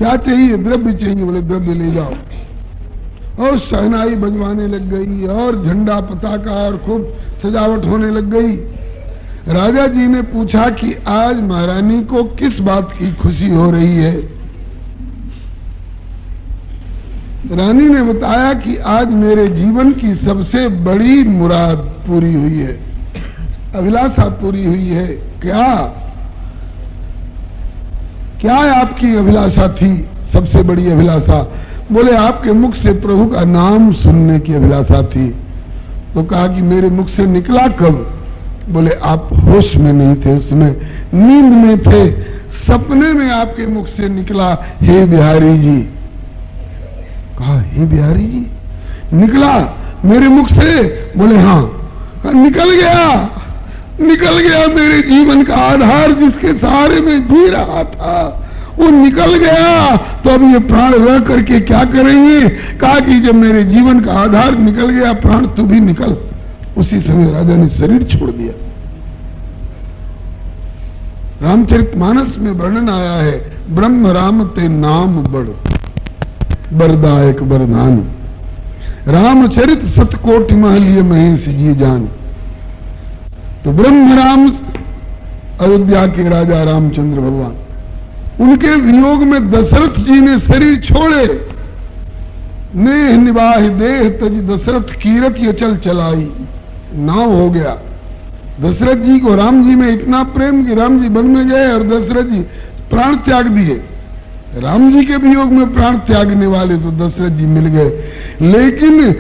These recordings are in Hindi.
क्या चाहिए? द्रव्य चाहिए। बोले द्रव्य ले जाओ। और शहनाई बजवाने लग गई और झंडा पताका और खूब सजावट होने लग गई। राजा जी ने पूछा कि आज महारानी को किस बात की खुशी हो रही है? रानी ने बताया कि आज मेरे जीवन की सबसे बड़ी मुराद पूरी हुई है, अभिलाषा पूरी हुई है। क्या क्या आपकी अभिलाषा थी? सबसे बड़ी अभिलाषा? बोले आपके मुख से प्रभु का नाम सुनने की अभिलाषा थी। तो कहा कि मेरे मुख से निकला कब? बोले आप होश में नहीं थे, उसमें नींद में थे, सपने में आपके मुख से निकला, हे बिहारी जी। कहा हे बिहारी जी निकला मेरे मुख से? बोले हाँ। निकल गया मेरे जीवन का आधार, जिसके सहारे में जी रहा था, वो निकल गया। तो अब ये प्राण रह करके क्या करेंगे? कहा कि जब मेरे जीवन का आधार निकल गया, प्राण तू भी निकल। उसी समय राजा ने शरीर छोड़ दिया। रामचरितमानस में वर्णन आया है, ब्रह्म राम ते नाम बड़ बरदायक बरदान, रामचरित सतकोटि महलिय महेश जी जान। तो ब्रह्म राम अयोध्या के राजा रामचंद्र भगवान, उनके वियोग में दशरथ जी ने शरीर छोड़े। नेह निवाह देह तज दशरथ कीरत ये चल चलाई, नाव हो गया। दशरथ जी को राम जी में इतना प्रेम कि राम जी वन में गए और दशरथ जी प्राण त्याग दिए। राम जी के वियोग में प्राण त्यागने वाले तो दशरथ जी मिल गए। लेकिन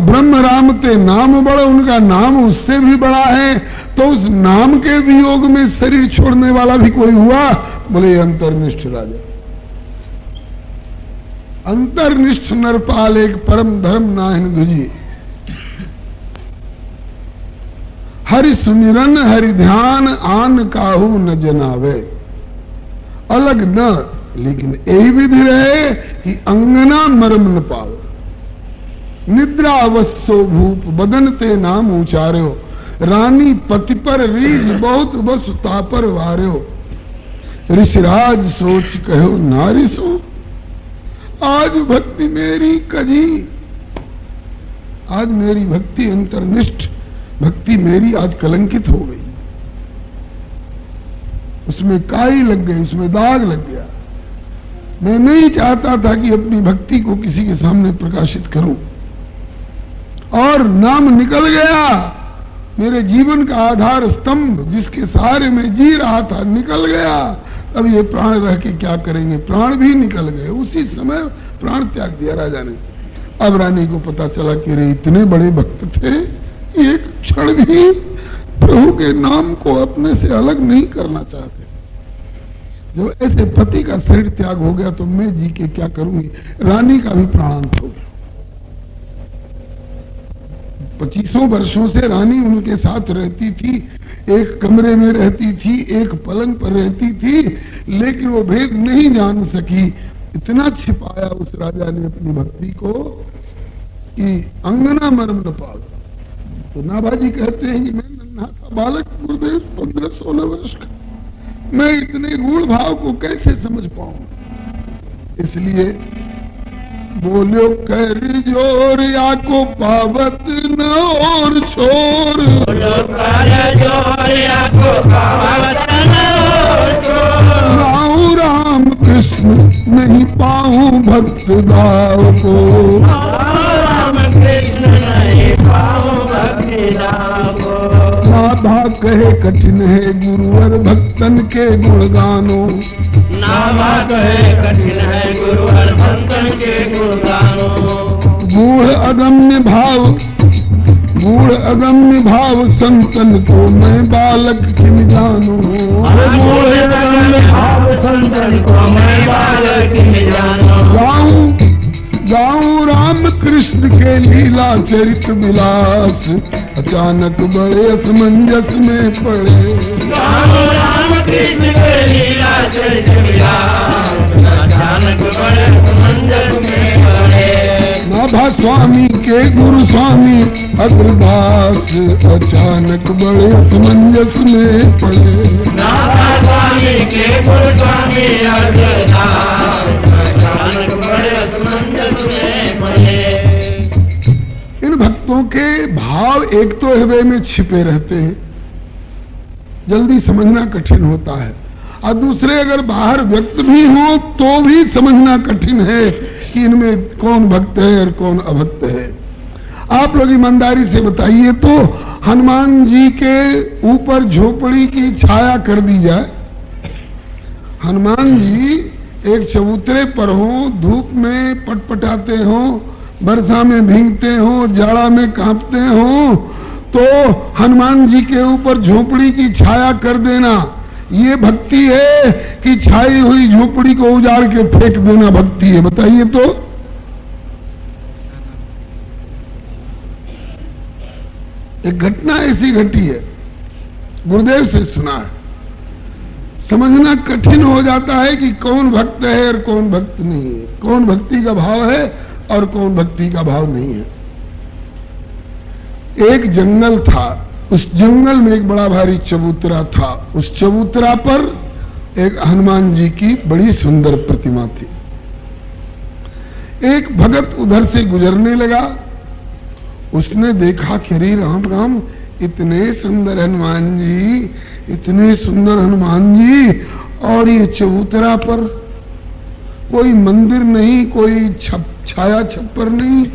ब्रह्म राम ते नाम बड़ा, उनका नाम उससे भी बड़ा है। तो उस नाम के वियोग में शरीर छोड़ने वाला भी कोई हुआ? बोले अंतर्निष्ठ राजा, अंतर्निष्ठ नरपाल एक परम धर्म नाहिन दुजी। हरि सुमिरन हरि ध्यान आन काहू न जनावे, अलग न लेकिन यही विधि रहे कि अंगना मरम न पाओ। निद्रा अवस्सो भूप बदन ते नाम उचार्यो, रानी पति पर रीझ बहुत बस तापर वार्यो। ऋषिराज सोच कहो नारी सो, आज भक्ति मेरी कजी। आज मेरी भक्ति अंतर्निष्ठ भक्ति मेरी आज कलंकित हो गई, उसमें काई लग गई, उसमें दाग लग गया। मैं नहीं चाहता था कि अपनी भक्ति को किसी के सामने प्रकाशित करूं, और नाम निकल गया। मेरे जीवन का आधार स्तंभ जिसके सहारे में जी रहा था निकल गया। अब ये प्राण रह के क्या करेंगे? प्राण भी निकल गए। उसी समय प्राण त्याग दिया राजा ने। अब रानी को पता चला कि रे इतने बड़े भक्त थे, एक क्षण भी प्रभु के नाम को अपने से अलग नहीं करना चाहते। जब ऐसे पति का शरीर त्याग हो गया तो मैं जी के क्या करूंगी? रानी का भी प्राणांत हो गया। 25 वर्षों से रानी उनके साथ रहती थी, एक कमरे में रहती थी, एक पलंग पर रहती थी, लेकिन वो भेद नहीं जान सकी। इतना छिपाया उस राजा ने अपनी भक्ति को कि अंगना मरम न पाओ। तो नाभाजी कहते हैं कि मैं नन्हा सा बालक, गुरुदेव 15-16 वर्ष का, मैं इतने गूढ़ भाव को कैसे समझ पाऊं? इसलिए बोलो कर जोर या को पावत न और छोर, बोलो कर जोर या को पावत न और छोर। राहु राम कृष्ण नहीं पाऊं भक्त दाव को, राम कृष्ण नहीं पाऊं भक्ति दाव को। नाभा कहे कठिन है गुरुवर भक्तन के गुणगानो, नाभा कहे कठिन है गुरुवर भक्तन के गुणगानो। गूढ़ अगम्य भाव संतन को मैं बालक किन जानो, गूढ़ अगम्य भाव संतन को मैं बालक किन जानो। गाऊं राम कृष्ण के लीला चरित विलास, अचानक बड़े असमंजस में पड़े। गाऊं राम कृष्ण के लीला चरित विलास, अचानक बड़े असमंजस में पड़े। नाभा स्वामी के गुरु स्वामी अग्रदास, अचानक बड़े असमंजस में पड़े। नाभा स्वामी के गुरु स्वामी अग्रदास, एक तो हृदय में छिपे रहते हैं, जल्दी समझना कठिन होता है, और दूसरे अगर बाहर व्यक्त भी हो तो भी समझना कठिन है कि इनमें कौन भक्त है और कौन अभक्त है। आप लोग ईमानदारी से बताइए तो हनुमान जी के ऊपर झोपड़ी की छाया कर दी जाए, हनुमान जी एक चबूतरे पर हो, धूप में पटपटाते हो, वर्षा में भीगते हो, जाड़ा में कांपते हो, तो हनुमान जी के ऊपर झोपड़ी की छाया कर देना ये भक्ति है कि छाई हुई झोपड़ी को उजाड़ के फेंक देना भक्ति है? बताइए तो। एक घटना ऐसी घटी है, गुरुदेव से सुना है, समझना कठिन हो जाता है कि कौन भक्त है और कौन भक्त नहीं है, कौन भक्ति का भाव है और कौन भक्ति का भाव नहीं है। एक जंगल था, उस जंगल में एक बड़ा भारी चबूतरा था, उस चबूतरा पर एक हनुमान जी की बड़ी सुंदर प्रतिमा थी। एक भगत उधर से गुजरने लगा, उसने देखा कि अरे राम राम, इतने सुंदर हनुमान जी, इतने सुंदर हनुमान जी, और ये चबूतरा पर कोई मंदिर नहीं, कोई छाया छप्पर नहीं,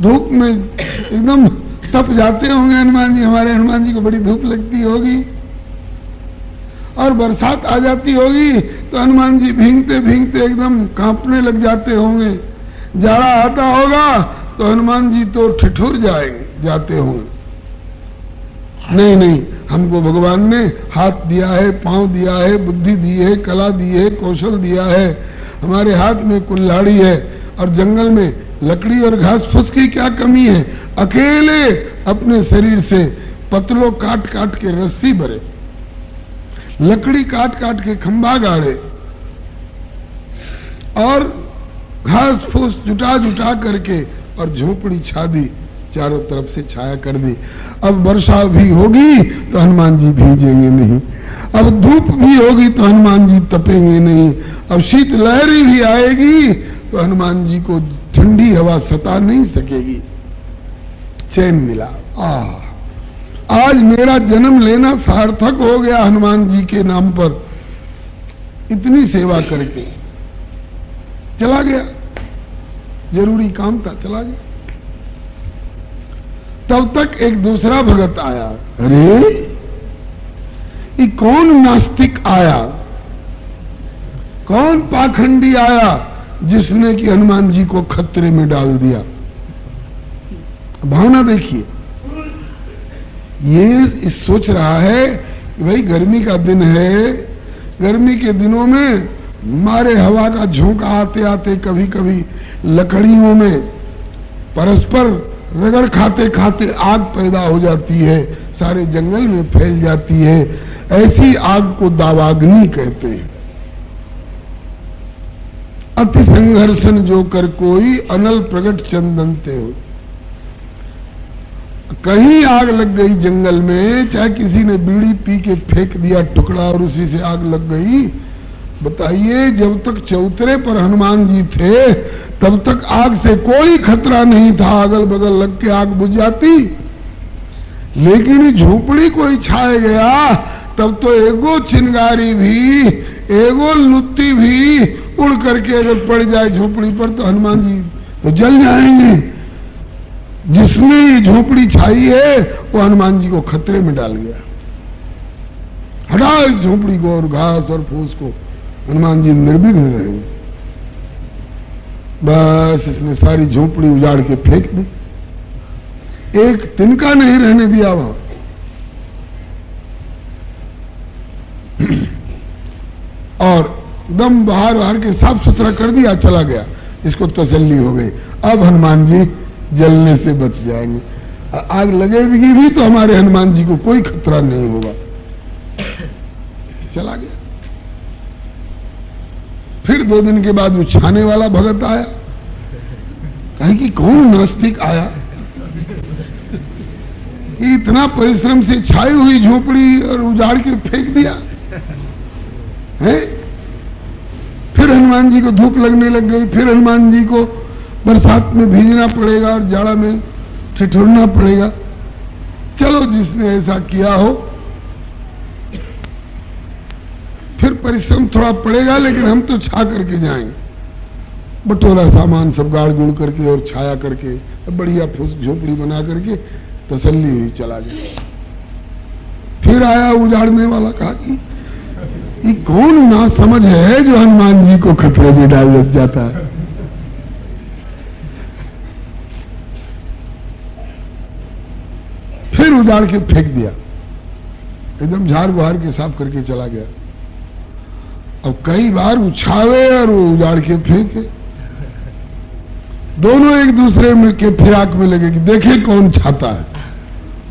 धूप में एकदम तप जाते होंगे हनुमान जी, हमारे हनुमान जी को बड़ी धूप लगती होगी, और बरसात आ जाती होगी तो हनुमान जी भीगते भीगते एकदम कांपने लग जाते होंगे, जाड़ा आता होगा तो हनुमान जी तो ठिठुर जाते होंगे। नहीं नहीं, हमको भगवान ने हाथ दिया है, पांव दिया है, बुद्धि दी है, कला दी है, कौशल दिया है, हमारे हाथ में कुल्हाड़ी है, और जंगल में लकड़ी और घास फूस की क्या कमी है, अकेले अपने शरीर से पतलों काट काट के रस्सी भरे, लकड़ी काट काट के खंभा गाड़े, और घास फूस जुटा जुटा करके और झोपड़ी छा दी, चारों तरफ से छाया कर दी। अब वर्षा भी होगी तो हनुमान जी भीजेंगे नहीं, अब धूप भी होगी तो हनुमान जी तपेंगे नहीं, अब शीत लहरी भी आएगी तो हनुमान जी को ठंडी हवा सता नहीं सकेगी। चैन मिला, आज मेरा जन्म लेना सार्थक हो गया हनुमान जी के नाम पर, इतनी सेवा करके चला गया, जरूरी काम था, चला गया। तब तक एक दूसरा भगत आया, अरे ये कौन नास्तिक आया, कौन पाखंडी आया जिसने कि हनुमान जी को खतरे में डाल दिया। भावना देखिए, ये सोच रहा है कि भाई गर्मी का दिन है, गर्मी के दिनों में मारे हवा का झोंका आते आते कभी कभी लकड़ियों में परस्पर रगड़ खाते खाते आग पैदा हो जाती है, सारे जंगल में फैल जाती है, ऐसी आग को दावाग्नि कहते हैं। अति संघर्षण जो कर कोई, अनल प्रगट चंदनते हो। कहीं आग लग गई जंगल में, चाहे किसी ने बीड़ी पी के फेंक दिया टुकड़ा और उसी से आग लग गई, बताइए जब तक चौतरे पर हनुमान जी थे तब तक आग से कोई खतरा नहीं था, अगल बगल लग के आग बुझ जाती। लेकिन झोपड़ी कोई छाए गया तब तो एगो चिंगारी भी, एगो लुत्ती भी उड़ करके अगर पड़ जाए झोपड़ी पर तो हनुमान जी तो जल जाएंगे। जिसने ये झोपड़ी छाई है वो हनुमान जी को खतरे में डाल गया। हटा इस झोपड़ी को और घास और फूस को, हनुमान जी निर्विघ्न रहेंगे। बस इसने सारी झोपड़ी उजाड़ के फेंक दी, एक तिनका नहीं रहने दिया वहां। और एकदम बाहर बाहर के साफ सुथरा कर दिया, चला गया। इसको तसल्ली हो गई, अब हनुमान जी जलने से बच जाएंगे, आग लगेगी भी तो हमारे हनुमान जी को कोई खतरा नहीं होगा। चला गया। फिर 2 दिन के बाद वो छाने वाला भगत आया, कहे कि कौन नास्तिक आया, इतना परिश्रम से छाई हुई झोपड़ी और उजाड़ के फेंक दिया है। फिर हनुमान जी को धूप लगने लग गई, फिर हनुमान जी को बरसात में भीगना पड़ेगा और जाड़ा में ठिठुरना पड़ेगा। चलो जिसने ऐसा किया हो, फिर परिश्रम थोड़ा पड़ेगा, लेकिन हम तो छा करके जाएंगे। बटोरा सामान सब गाड़ गुड़ करके और छाया करके बढ़िया झोपड़ी बना करके तसल्ली हुई, चला गया। फिर आया उजाड़ने वाला, कहा कि ये कौन ना समझ है जो हनुमान जी को खतरे में डाल लग जाता है। फिर उजाड़ के फेंक दिया, एकदम झाड़ बुहार के साफ करके चला गया। अब कई बार उछावे और वो उजाड़ के फेंके, दोनों एक दूसरे में के फिराक में लगे कि देखे कौन छाता है,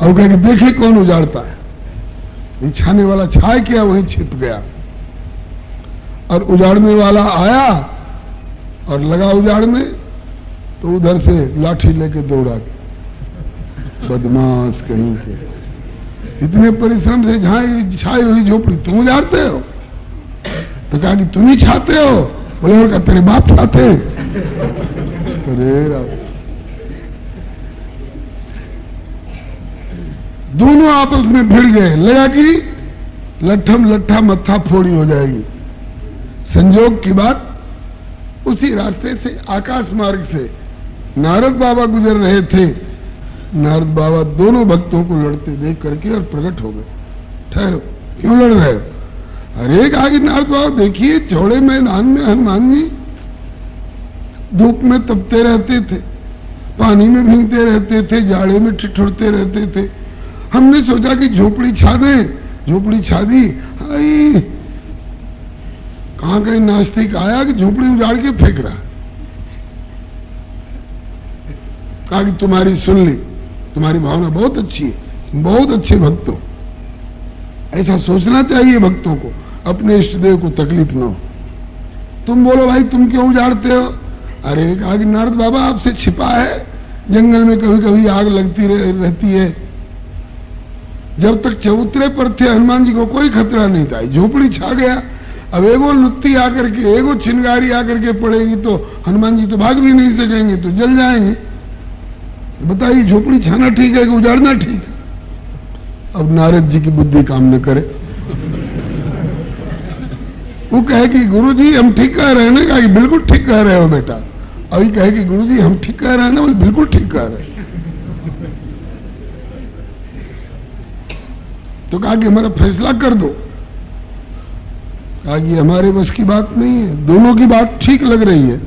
और कहे कि देखे कौन उजाड़ता है। ये छाने वाला छाए किया, वहीं छिप गया, और उजाड़ने वाला आया और लगा उजाड़ने, तो उधर से लाठी लेके दौड़ा गया। बदमाश कहीं के, इतने परिश्रम से छाई हुई झोपड़ी तुम उजाड़ते हो? तो कहा कि तुम ही छाते हो। बोले और क्या तेरे बाप छाते? अरे दोनों आपस में भिड़ गए, लगा कि लट्ठम लट्ठा मत्था फोड़ी हो जाएगी। संजोग की बात, उसी रास्ते से आकाश मार्ग से नारद बाबा गुजर रहे थे। नारद बाबा दोनों भक्तों को लड़ते देख करके और प्रकट हो गए। ठहरो, क्यों लड़ रहे हो? अरे कहा कि नारद बाबा देखिए, चौड़े मैदान में हनुमान जी धूप में तपते रहते थे, पानी में भीगते रहते थे, जाड़े में ठिठुरते रहते थे। हमने सोचा कि झोपड़ी छा दें, झोपड़ी छा दी। कहां कहीं नास्तिक आया कि झोपड़ी उजाड़ के फेंक रहा। कहा कि तुम्हारी सुन ली, तुम्हारी भावना बहुत अच्छी है, बहुत अच्छे भक्त हो। ऐसा सोचना चाहिए भक्तों को, अपने इष्ट देव को तकलीफ न हो। तुम बोलो भाई तुम क्यों उजाड़ते हो? अरे कहा कि नारद बाबा आपसे छिपा है, जंगल में कभी कभी आग लगती रहती है। जब तक चबूतरे पर थे हनुमान जी को कोई खतरा नहीं था, झोपड़ी छा गया। अब एगो लुत्ती आकर के, एगो चिंगारी आकर के पड़ेगी तो हनुमान जी तो भाग भी नहीं सकेंगे, तो जल जाएंगे। बताइए झोपड़ी छाना ठीक है कि उजाड़ना ठीक है? अब नारद जी की बुद्धि काम न करे, वो कहे कि गुरुजी हम ठीक कह रहे हैं ना? कहा कि बिल्कुल ठीक कह रहे हो बेटा। अभी कहे कि गुरुजी हम ठीक कह रहे हैं ना? बोले बिल्कुल ठीक कह रहे हैं। तो कहा कि हमारा फैसला कर दो। कहा कि हमारे बस की बात नहीं है, दोनों की बात ठीक लग रही है।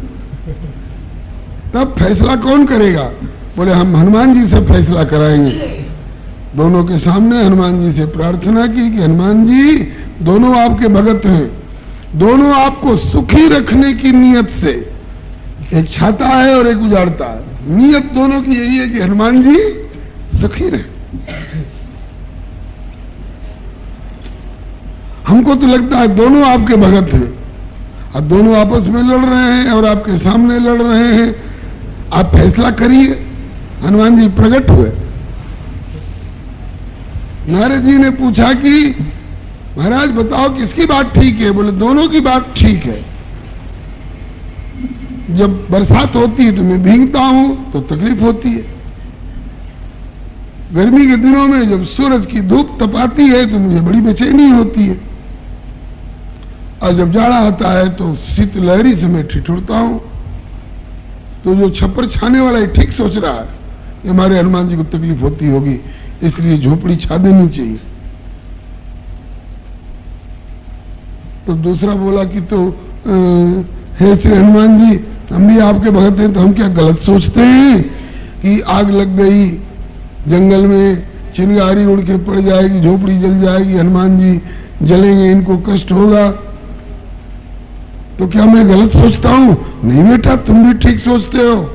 तब फैसला कौन करेगा? बोले हम हनुमान जी से फैसला कराएंगे। दोनों के सामने हनुमान जी से प्रार्थना की कि हनुमान जी दोनों आपके भगत हैं, दोनों आपको सुखी रखने की नियत से, एक छाता है और एक उजाड़ता है। नियत दोनों की यही है कि हनुमान जी सुखी रहे। हमको तो लगता है दोनों आपके भगत हैं, और दोनों आपस में लड़ रहे हैं और आपके सामने लड़ रहे हैं। आप फैसला करिए। हनुमान जी प्रकट हुए। नारद जी ने पूछा कि महाराज बताओ किसकी बात ठीक है? बोले दोनों की बात ठीक है। जब बरसात होती है तो मैं भीगता हूं तो तकलीफ होती है, गर्मी के दिनों में जब सूरज की धूप तपाती है तो मुझे बड़ी बेचैनी होती है, और जब जाड़ा आता है तो शीतलहरी से मैं ठिठुरता हूं। तो जो छप्पर छाने वाला है ठीक सोच रहा है, हमारे हनुमान जी को तकलीफ होती होगी, इसलिए झोपड़ी छा देनी चाहिए। तो दूसरा बोला कि तो हे श्री हनुमान जी, हम भी आपके भगत हैं, तो हम क्या गलत सोचते हैं कि आग लग गई जंगल में, चिंगारी उड़ के पड़ जाएगी, झोपड़ी जल जाएगी, हनुमान जी जलेंगे, इनको कष्ट होगा, तो क्या मैं गलत सोचता हूं? नहीं बेटा, तुम भी ठीक सोचते हो।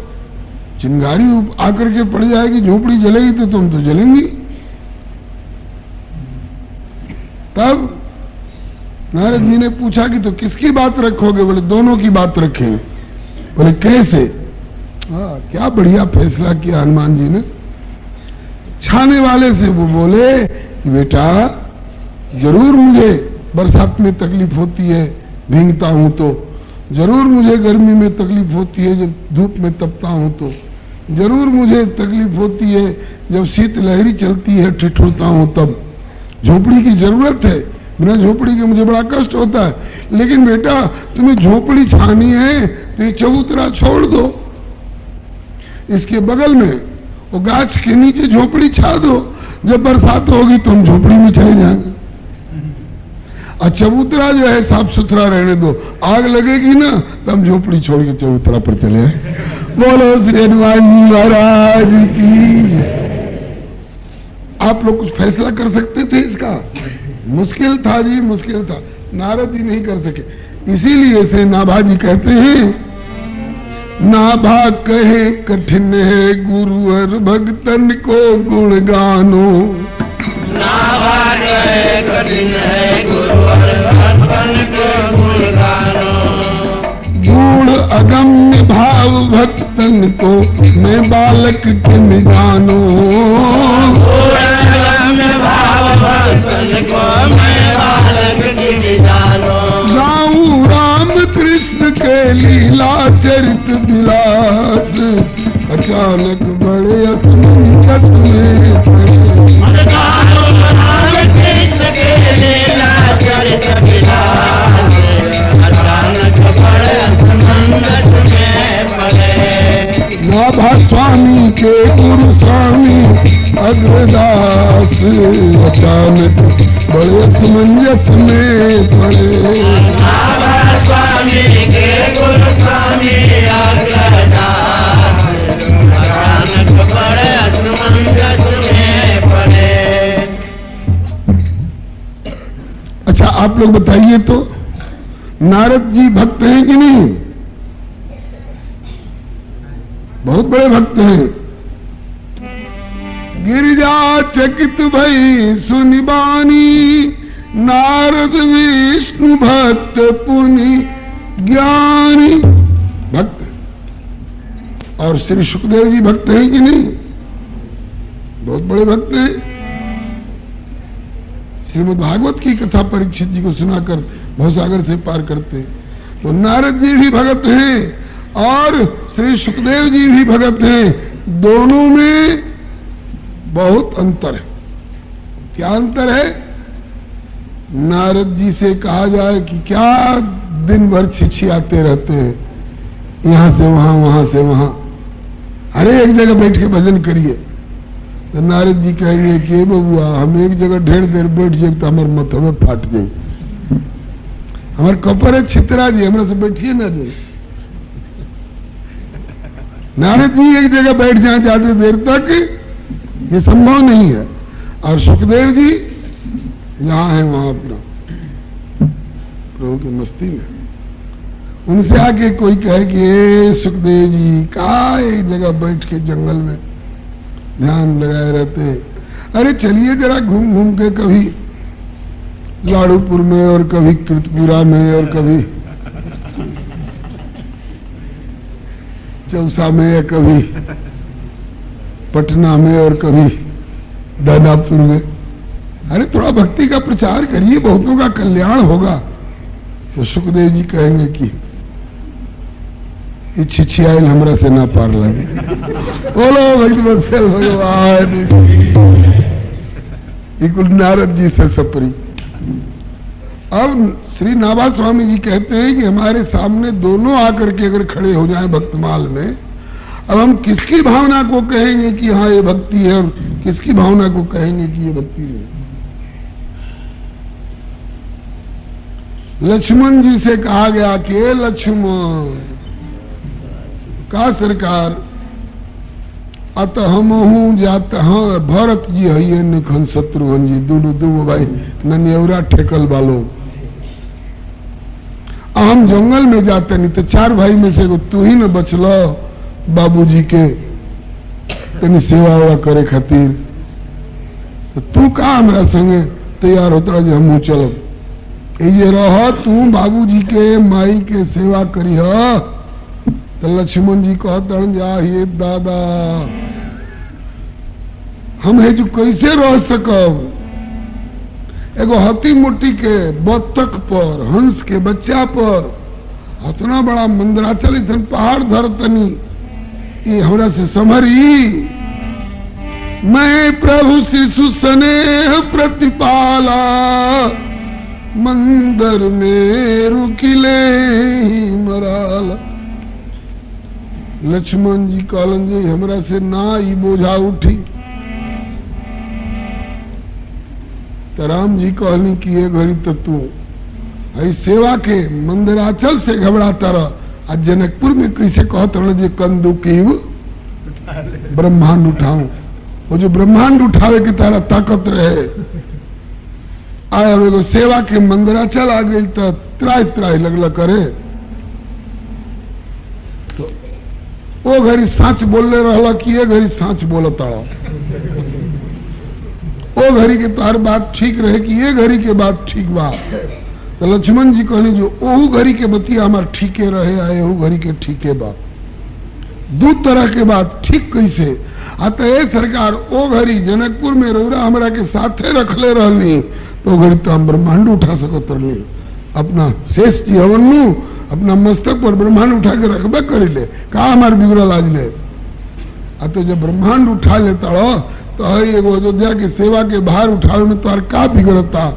चिंगारी आकर के पड़ जाएगी, झोपड़ी जलेगी तो तुम तो जलेंगी। तब नारद जी ने पूछा कि तो किसकी बात रखोगे? बोले दोनों की बात रखें। बोले कैसे? क्या बढ़िया फैसला किया हनुमान जी ने। छाने वाले से वो बोले कि बेटा जरूर मुझे बरसात में तकलीफ होती है, भीगता हूं तो, जरूर मुझे गर्मी में तकलीफ होती है जब धूप में तपता हूं तो, जरूर मुझे तकलीफ होती है जब शीत लहरी चलती है, ठिठुरता हूं तब। झोपड़ी की जरूरत है, बिना झोपड़ी के मुझे बड़ा कष्ट होता है। लेकिन बेटा तुम्हें झोपड़ी छानी है तो ये चबूतरा छोड़ दो, इसके बगल में वो गाछ के नीचे झोपड़ी छा दो, जब बरसात होगी तो हम झोपड़ी में चले जाएंगे। और चबूतरा जो है साफ सुथरा रहने दो, आग लगेगी ना तो हम झोपड़ी छोड़ के चबूतरा पर चले आए। बोलो श्री हनुमान जी महाराज की। आप लोग कुछ फैसला कर सकते थे इसका? मुश्किल था जी, मुश्किल था, नारद जी नहीं कर सके। इसीलिए श्री नाभा जी कहते हैं, नाभा कहे कठिन है गुरुवर भक्तन को गुण गानो। नाभा कहे कठिन है गुरुवर भक्तन को गुण गानो। गुण अगम्य भाव भक्तन को मैं बालक किन जानो। गुण अगम्य भाव भक्तन को मैं बालक किन जानो। गाऊं राम कृष्ण के लीला चरित विलास, अचानक बड़े असमंजस में पड़े। राम कृष्ण के लीला चरित विलास, अचानक बड़े असमंजस में पड़े। नाभा स्वामी के गुरु स्वामी अग्रदास, अचानक बड़े असमंजस में पड़े। नाभा स्वामी के गुरु स्वामी अग्रदास, अचानक बड़े असमंजस में पड़े। अच्छा आप लोग बताइए तो, नारद जी भक्त हैं कि नहीं? बहुत बड़े भक्त हैं। गिरिजा चकित भई सुनि बानी, नारद विष्णु भक्त पुनि ज्ञानी। भक्त। और श्री सुखदेव जी भक्त हैं कि नहीं? बहुत बड़े भक्त हैं। श्रीमद् भागवत की कथा परीक्षित जी को सुनाकर भवसागर से पार करते हैं। तो नारद जी भी भगत हैं और श्री सुखदेव जी भी भगत हैं। दोनों में बहुत अंतर है। क्या अंतर है? नारद जी से कहा जाए कि क्या दिन भर छिछियाते रहते हैं, यहां से वहां वहां से वहां, अरे एक जगह बैठ के भजन करिए, तो नारद जी कहेंगे कि बबुआ हम एक जगह ढेर देर बैठ जाए तो हमारे मथवे फाट जाए, हमारे कपर है छितरा जी, हमरा से बैठिए ना जाए। नारद जी एक जगह बैठ जाए ज्यादा देर तक, ये संभव नहीं है। और सुखदेव जी जहां है वहां अपना प्रभु की मस्ती में। उनसे आके कोई कहे कि ए सुखदेव जी कहा एक जगह बैठ के जंगल में ध्यान लगाए रहते हैं, अरे चलिए जरा घूम घूम के कभी लाड़ूपुर में और कभी कृतपुरा में और कभी चौसा में या कभी पटना में और कभी दानापुर में, अरे थोड़ा भक्ति का प्रचार करिए, बहुतों का कल्याण होगा। तो सुखदेव जी कहेंगे कि छिछियाल हमरा से ना पार लगे। बोलो भगवत्सल भगवान। कुल नारद जी से सपरी। अब श्री नाभा स्वामी जी कहते हैं कि हमारे सामने दोनों आकर के अगर खड़े हो जाएं भक्तमाल में, अब हम किसकी भावना को कहेंगे कि हाँ ये भक्ति है और किसकी भावना को कहेंगे कि ये भक्ति नहीं? लक्ष्मण जी से कहा गया कि लक्ष्मण का सरकार अत हम हूं जात, हाँ भरत जी है निखन शत्रुघ्न जी दोनों दो भाई ननियवरा ठेकल वालों, हम जंगल में जाते नहीं तो चार भाई में से तू ही न बचलो बाबूजी के तनी सेवा वेवा करे खातिर, तो तू का हमरा संगे तैयार होता जो हम चलब, ये रह तू बाबूजी के माई के सेवा करी। तो लक्ष्मण जी कहते जा हे दादा हम है जो कैसे रह सकब, एगो हती मुट्ठी के बत्तख पर हंस के बच्चा पर इतना बड़ा मंदराचल ऐसा पहाड़ धरतनी ये हमरा से समरी। मैं प्रभु शिशु स्नेह प्रतिपाला, मंदिर में रुकिले ही मराला। लक्ष्मण जी कहलन जी हमरा से ना ई बोझा उठी। तो राम जी कहनी कि ये घड़ी तो तू आई सेवा के मंदिराचल से घबराता रह। आज जनकपुर में कैसे कहत रह जे कंदू की ब्रह्मांड उठाऊं। वो जो ब्रह्मांड उठावे की तारा ताकत रहे। आया एगो सेवा के मंदिराचल आ गई तो त्राय त्राय लगला करे। तो वो घड़ी साँच बोलने रहला कि ये घड़ी साँच बोलता। वो घड़ी के तार बात ठीक रहे कि ये घड़ी के बात ठीक बा। तो लक्ष्मण जी कहनी जो ओहू घड़ी के बतिया हमार ठीके रहे आए ओहू घड़ी के ठीके बा। दो तरह के बात ठीक कैसे आता है सरकार। ओ घड़ी जनकपुर में रौरा हमरा के साथे रखले रहनी तो घड़ी तो हम ब्रह्मांड उठा सकत रहनी। अपना शेष जी हवनु अपना मस्तक पर ब्रह्मांड उठा के रखबे कर ले का हमार बिगड़ल आज ले। आ तो जब ब्रह्मांड उठा लेता तो एगो अयोध्या के सेवा के भार उठावे में तोहर का बिगड़ता।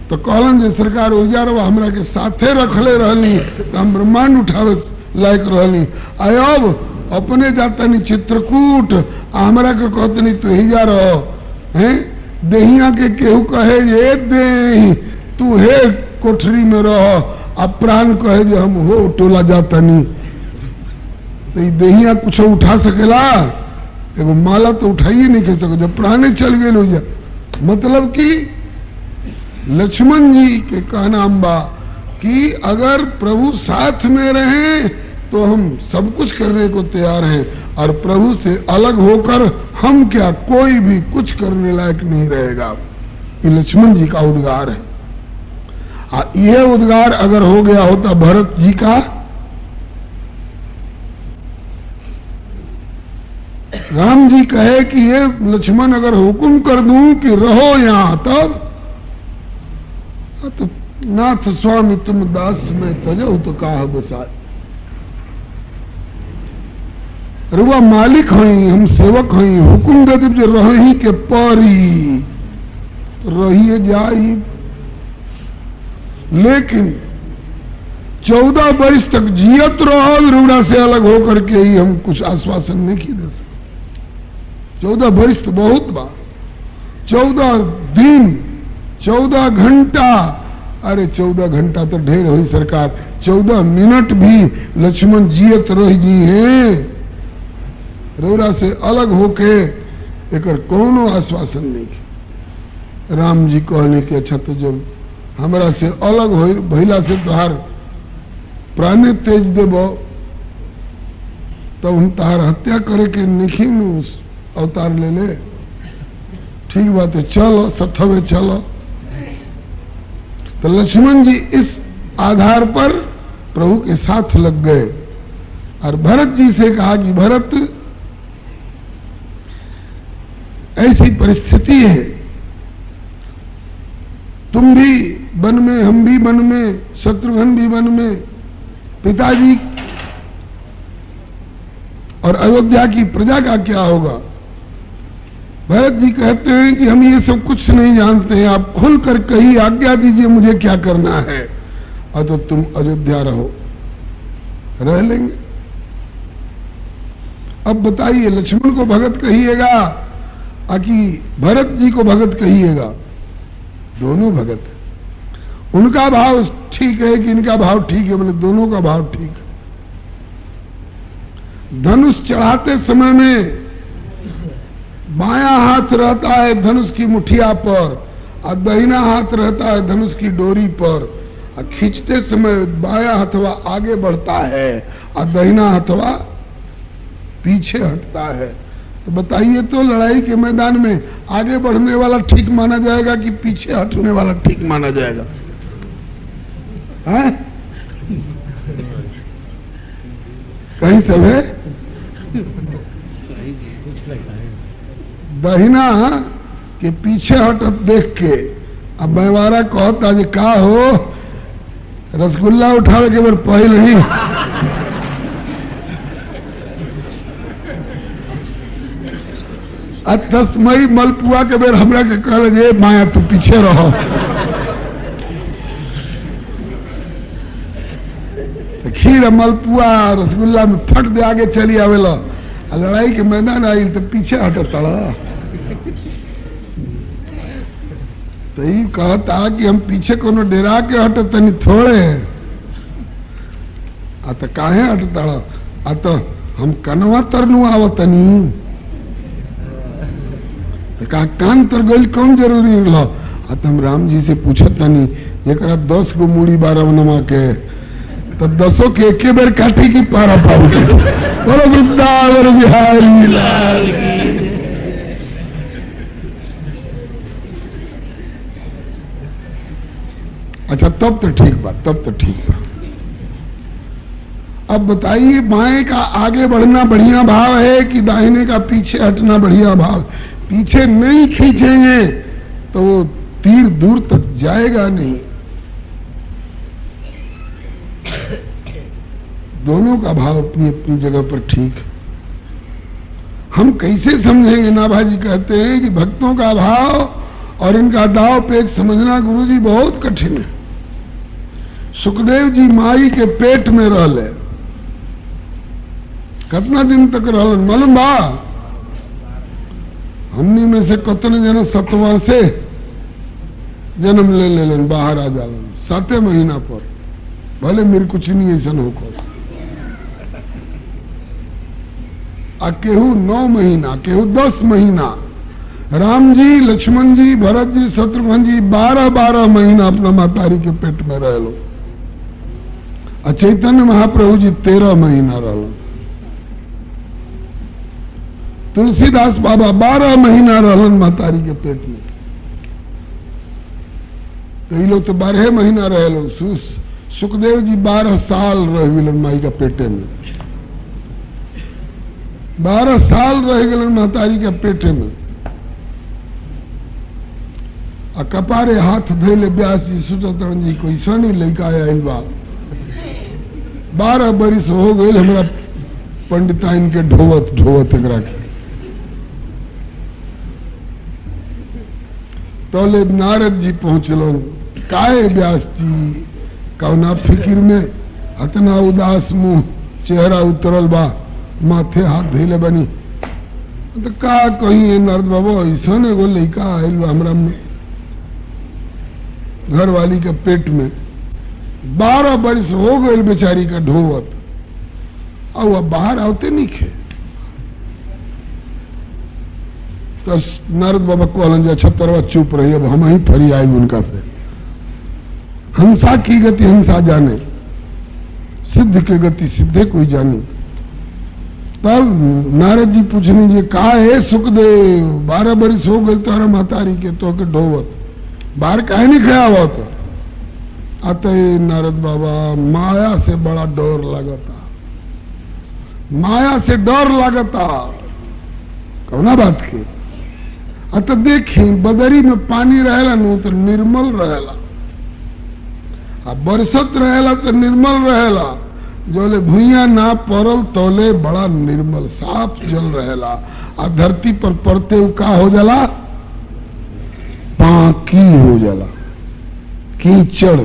तो कहलन जे सरकार उजारवा हमरा के साथे रखले रहनी तो हम ब्रह्मांड उठावे लायक रहनी। अब अपने जातनी चित्रकूट हमरा के कहतनी तू ही जा रहो हैं। देहिया के केहू कहे ये दे तू हे कोठरी में रहो। अब प्राण कहे जो हम हो टोला जातनी। तो ये देहिया कुछ उठा सकेला। एगो माला तो उठाइए नहीं कह सको जब प्राणे चल गए हो जा। मतलब कि लक्ष्मण जी के कहना बा कि अगर प्रभु साथ में रहे तो हम सब कुछ करने को तैयार हैं और प्रभु से अलग होकर हम क्या कोई भी कुछ करने लायक नहीं रहेगा। ये लक्ष्मण जी का उद्गार है। यह उद्गार अगर हो गया होता भरत जी का, राम जी कहे कि ये लक्ष्मण अगर हुक्म कर दूं कि रहो यहां तब तो नाथ स्वामी तुम दास में तजो तो कहा बसाए। रुआ मालिक हई हम सेवक हई हुक्म दे दे रही के परी तो रहिए जाई। लेकिन 14 वर्ष तक जियत रहो रुड़ा से अलग होकर के ही हम कुछ आश्वासन नहीं की दे सकते। 14 वर्ष तो बहुत बा। 14 दिन 14 घंटा। अरे 14 घंटा तो ढेर हुई सरकार। 14 मिनट भी लक्ष्मण जियत रह जी हैं रौरा से अलग होके एकर कोनो आश्वासन नहीं की। राम जी कहने के अच्छा तो जब हमरा से अलग हो भैला से तोहार प्राणे तेज देव तब हम तोहार हत्या करे के नहीं में अवतार ले ले। ठीक बात है चलो सथवे चलो। तो लक्ष्मण जी इस आधार पर प्रभु के साथ लग गए और भरत जी से कहा कि भरत ऐसी परिस्थिति है तुम भी वन में हम भी वन में शत्रुघ्न भी वन में पिताजी और अयोध्या की प्रजा का क्या होगा। भरत जी कहते हैं कि हम ये सब कुछ नहीं जानते हैं आप खुलकर कही आज्ञा दीजिए मुझे क्या करना है और तो तुम अयोध्या रहो रह लेंगे। अब बताइए लक्ष्मण को भगत कहिएगा कि भरत जी को भगत कहिएगा। दोनों भगत है। उनका भाव ठीक है कि इनका भाव ठीक है। बोले दोनों का भाव ठीक है। धनुष चढ़ाते समय में बायां हाथ रहता है धनुष की मुठिया पर और दाहिना हाथ रहता है धनुष की डोरी पर और खींचते समय बायां हथवा आगे बढ़ता है और दाहिना हथवा पीछे हटता है। तो बताइए तो लड़ाई के मैदान में आगे बढ़ने वाला ठीक माना जाएगा कि पीछे हटने वाला ठीक माना जाएगा? है? कहीं सब है दहिना के पीछे हटत देख के अब बैवारा कहता जे का हो रसगुल्ला उठावे के बार पहले ही तस्मई मलपुआ के बेर हमरा के कहल जे माया तू पीछे रहो। तो खीर मलपुआ रसगुल्ला में फट दे आगे चली आवेला, लड़ाई के मैदान आई तो पीछे हटता। तो ये कहता कि हम पीछे कोनो डेरा के हटतनी थोड़े, आ तो काहे हटता, आ तो हम कनवा तरनु आवतनी। तो कहा कान तर गई कौन जरूरी रहा, आ तो हम राम जी से पूछत तनी एकरा 10 गो मूड़ी 12 नमा के, तो 10 के एके बेर काटी की पारा पारी के। बोलो वृंदावन बिहारी लाल की। अच्छा तब तो ठीक बात, तब तो ठीक बात। अब बताइए बाएं का आगे बढ़ना बढ़िया भाव है कि दाहिने का पीछे हटना बढ़िया भाव? पीछे नहीं खींचेंगे तो वो तीर दूर तक जाएगा नहीं। दोनों का भाव अपनी अपनी जगह पर ठीक। हम कैसे समझेंगे? नाभाजी कहते हैं कि भक्तों का भाव और इनका दाव पेच समझना गुरुजी बहुत कठिन है। सुखदेव जी माई के पेट में रहले, कितना दिन तक रहलन मालूम बा? हमनी में से कतने जन 7वां से जन्म ले लेलन, बाहर आ जालन 7 महीना पर, भले मेरे कुछ नहीं ऐसा हो को। आ केहू 9 महीना, केहू 10 महीना। राम जी, लक्ष्मण जी, भरत जी, शत्रुघ्न जी 12-12 महीना अपना मातारी के पेट में रहलो। चैतन्य महाप्रभु जी 13 महीना रहलो। तुलसीदास बाबा 12 महीना रहलन मातारी के पेट में। तो ये लोग तो 12 महीना रहलो। सुखदेव जी 12 साल रह गए माई का पेटे में, 12 साल रह गए मातारी के पेटे में। आ कपारे हाथ धैले व्यास जी सुचतरण जी कोई सनी लड़का आयल बा। 12 बरिस हो गए हमरा पंडिताइन के ढोवत ढोवत एकरा के। तोले नारद जी पहुंचलन, काहे व्यास जी कौना फिक्र में हतना उदास मुंह चेहरा उतरल बा, माथे हाथ धैले बनी। तो का कही नारद बाबा ऐसा एगो लड़का आयल बा हमरा घर वाली के पेट में, 12 बरिस हो गए बेचारी का ढोवत, और वह बाहर आते नहीं खे। तो नारद बाबा को अलंजा 76 चुप रही, अब हम ही फरी आए उनका से। हंसा की गति हंसा जाने, सिद्ध की गति सिद्धे कोई जाने। तब नारद जी पूछने जी कहा है सुखदेव 12 बरिस हो गए तारा मातारी के तो के ढोवत, बाहर काहे नहीं खया हुआ? तो अतः नारद बाबा माया से बड़ा डर लगता, माया से डर लगता। कौना बात के? अतः देखी बदरी में पानी रहेला नु तो निर्मल रहेला, अब बरसत रहेला तो निर्मल रहेला। जोले भुइया ना परल तोले बड़ा निर्मल साफ जल रहेला। आ धरती पर पड़ते हुए का हो जाला? पाकी हो जाला, कीचड़,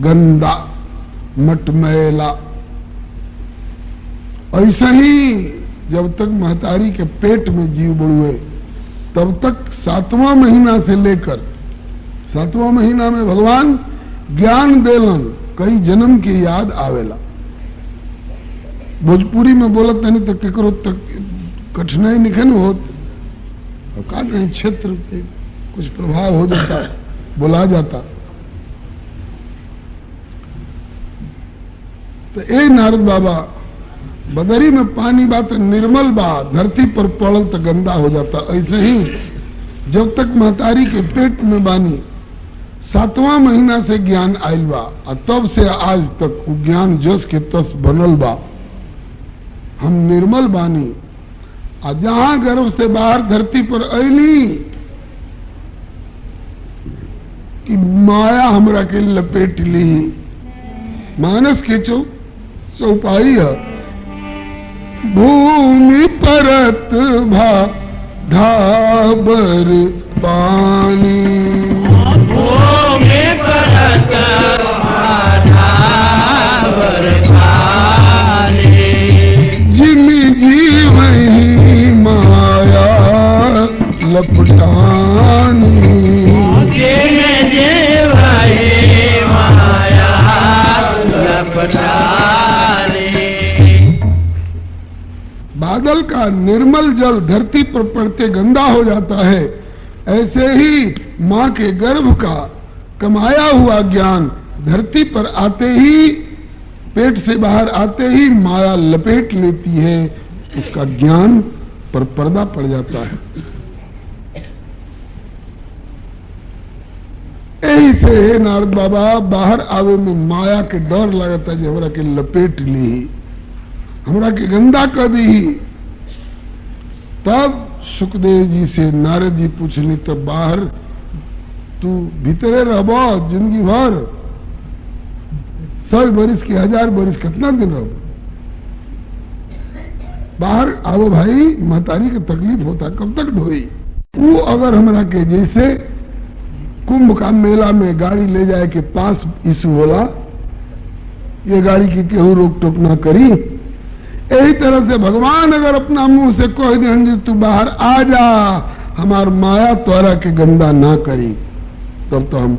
गंदा, मटमैला। ऐसा ही जब तक महतारी के पेट में जीव बुड़ुए तब तक 7वां महीना से लेकर 7वां महीना में भगवान ज्ञान देलन, कई जन्म की याद आवेला। भोजपुरी में बोलत नहीं तो केकरो तक कठिनाई निखन होत, और का कहीं क्षेत्र पे कुछ प्रभाव हो जाता, बोला जाता। तो ए नारद बाबा बदरी में पानी बात निर्मल बा, धरती पर पड़ल तो गंदा हो जाता। ऐसे ही जब तक महतारी के पेट में बानी 7वां महीना से ज्ञान आयल बा, और तब से आज तक ज्ञान जस के तस बनल बा। हम निर्मल बानी, और जहां गर्भ से बाहर धरती पर अली कि माया हमरा के लपेट ली। मानस के चौपाई है, भूमि परत धाबर पानी। भूमि परत धाबर पानी। जिम जीव ही माया लपटानी। जिम जीव ही माया लपटानी। बादल का निर्मल जल धरती पर पड़ते गंदा हो जाता है, ऐसे ही माँ के गर्भ का कमाया हुआ ज्ञान धरती पर आते ही, पेट से बाहर आते ही माया लपेट लेती है, उसका ज्ञान पर पर्दा पड़ जाता है। यही से नारद बाबा बाहर आवे में माया के डर लगता है, हमरा के लपेट ली, हमरा के गंदा कर दी। तब सुखदेव जी से नारद जी पूछली, तब बाहर तू भीतरे रहबो जिंदगी भर, 100 बरिस की 1000 बरिस कितना दिन रहो, बाहर आओ भाई, महतारी के तकलीफ होता कब तक ढोई। वो अगर हमरा के जैसे कुंभ का मेला में गाड़ी ले जाए के पास इशू होला, ये गाड़ी की केहू रोक टोक ना करी, यही तरह से भगवान अगर अपना मुंह से कह दे तू बाहर आ जा, हमार माया तोरा के गंदा ना करी, तब तो हम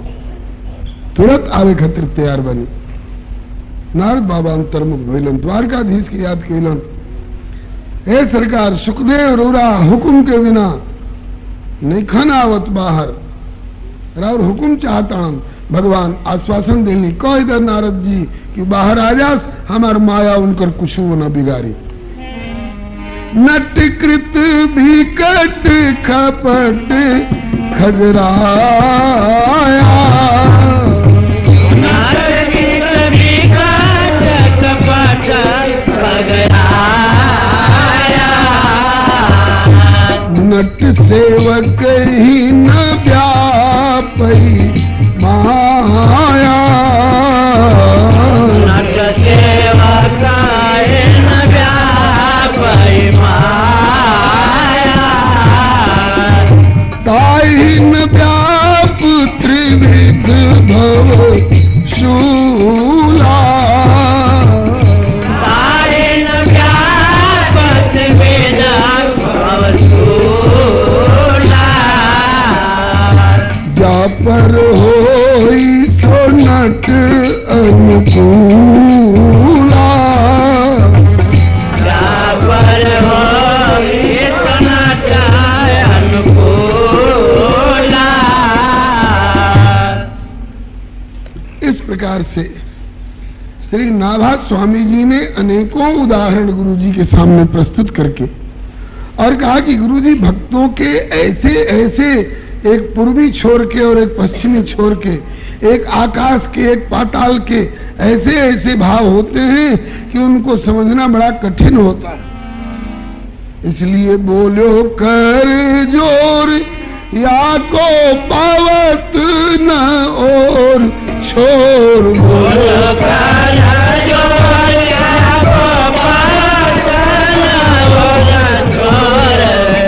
तुरंत आवे खातिर तैयार बनी। नारद बाबा अंतर्मुख भइलन, द्वारकाधीश की याद कैलन, हे सरकार सुखदेव रौरा हुकुम के बिना नहीं खाना आवत बाहर, राउर हुकुम चाहता हम। भगवान आश्वासन देनी, कह इधर नारद जी कि बाहर आ जास, हमार माया उनकर कुछ न बिगाड़ी। नटकृत बिकट खपट खगराया। नट सेवक ही न व्यापई माया। नट सेवक न व्यापई माया। ताहि न व्याप त्रिविध भव शूला। पर होई सो नट अनुकूला। पर होई सो नट अनुकूला। इस प्रकार से श्री नाभा स्वामी जी ने अनेकों उदाहरण गुरु जी के सामने प्रस्तुत करके और कहा कि गुरु जी भक्तों के ऐसे ऐसे, एक पूर्वी छोर के और एक पश्चिमी छोर के, एक आकाश के एक पाताल के, ऐसे ऐसे भाव होते हैं कि उनको समझना बड़ा कठिन होता है। इसलिए बोलो कर जोर या को पावत न और छोर। बोलो कर जोर या को पावत न और छोर।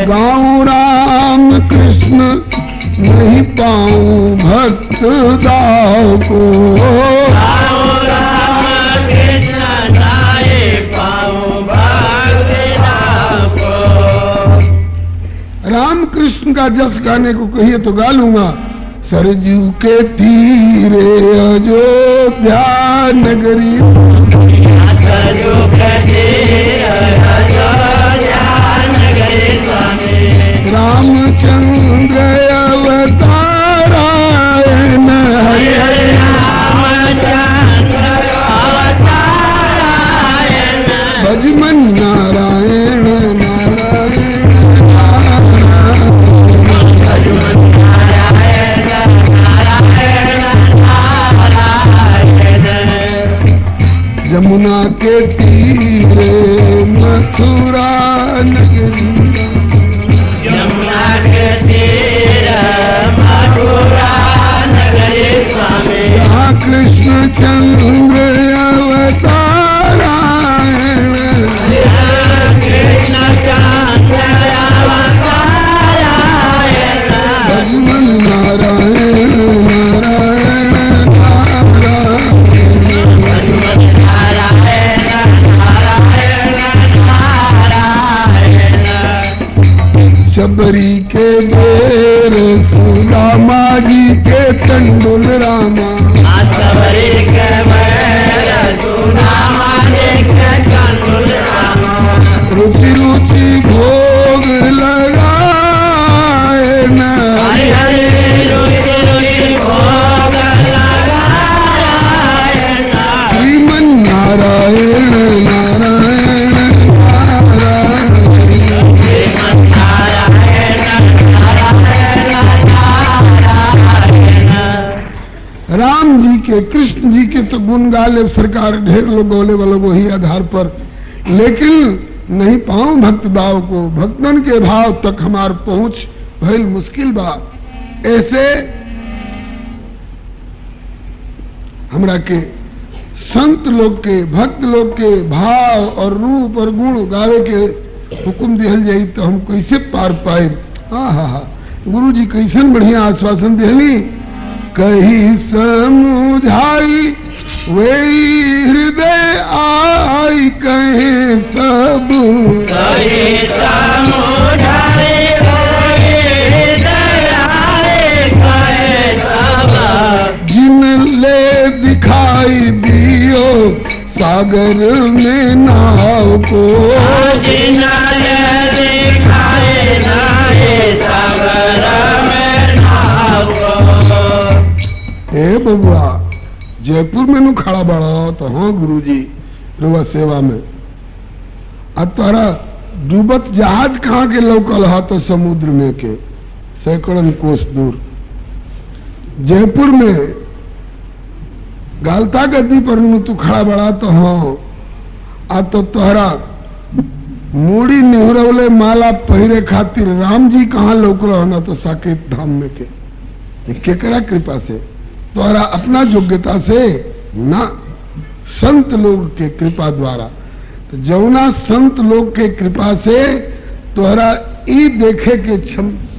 गाँव राम कृष्ण नहीं पाऊं भक्त दाव को। राम कृष्ण नहीं पाऊं भक्त दाव को। राम कृष्ण का जस गाने को कहिए तो गा लूंगा। सरजू के तीरे अयोध्या नगरी। सरजू के तीरे अयोध्या नगरी स्वामी। रामचंद्र अवतारायण हरे हरे। रामचंद्र अवतारायण। भजमन नारायण नारायण यमुना के तीरे मथुरा नगरी। यमुना के तीरे मथुरा नगरी स्वामी। यहाँ कृष्ण चंद्र अवतारायण। सबरी के बेर सुदामा जी के तंडुल रामा। सबरी के बैर सुदामा जी के तंडुल रामा। रुचि रुचि भोग लगाए न हरि हरि रुचि रुचि भोग लगाए न। श्रीमन नारायण नारायण नारायण। श्रीमन नारायण नारायण नारायण। राम जी के कृष्ण जी के तो गुण गाले सरकार ढेर लोग बोले वालों वही आधार पर, लेकिन नहीं पाऊं भक्त दाव को, भक्तन के भाव तक हमार पहुंच भइल मुश्किल बा। ऐसे हमरा के संत लोग के भक्त लोग के भाव और रूप और गुण गावे के हुक्म दिहल जाई तो हम कैसे पार पाए। गुरु जी कैसन बढ़िया आश्वासन दिहली, कही समुझाई वे हृदय आई कहे सब। कही समुझाई वे हृदय आई कहे सब। जिन ले दिखाई दियो सागर में नाव को। जिन ले दिखाई नाए सागर में नाव को। ए बबुआ जयपुर में नु खड़ा बड़ा तो हाँ गुरुजी रुआ सेवा में। अब तोरा डूबत जहाज कहाँ के लौकल हा तो समुद्र में के सैकड़न कोस दूर। जयपुर में गालता गद्दी पर नु तू खड़ा बड़ा तो हाँ। आ तो तोहरा मूड़ी निहुरवले माला पहिरे खातिर राम जी कहाँ लौकल होना तो साकेत धाम में के। केकरा कृपा से, तोहरा अपना योग्यता से ना, संत लोग के कृपा द्वारा। तो जौना संत लोग के कृपा से तोहरा ई देखे के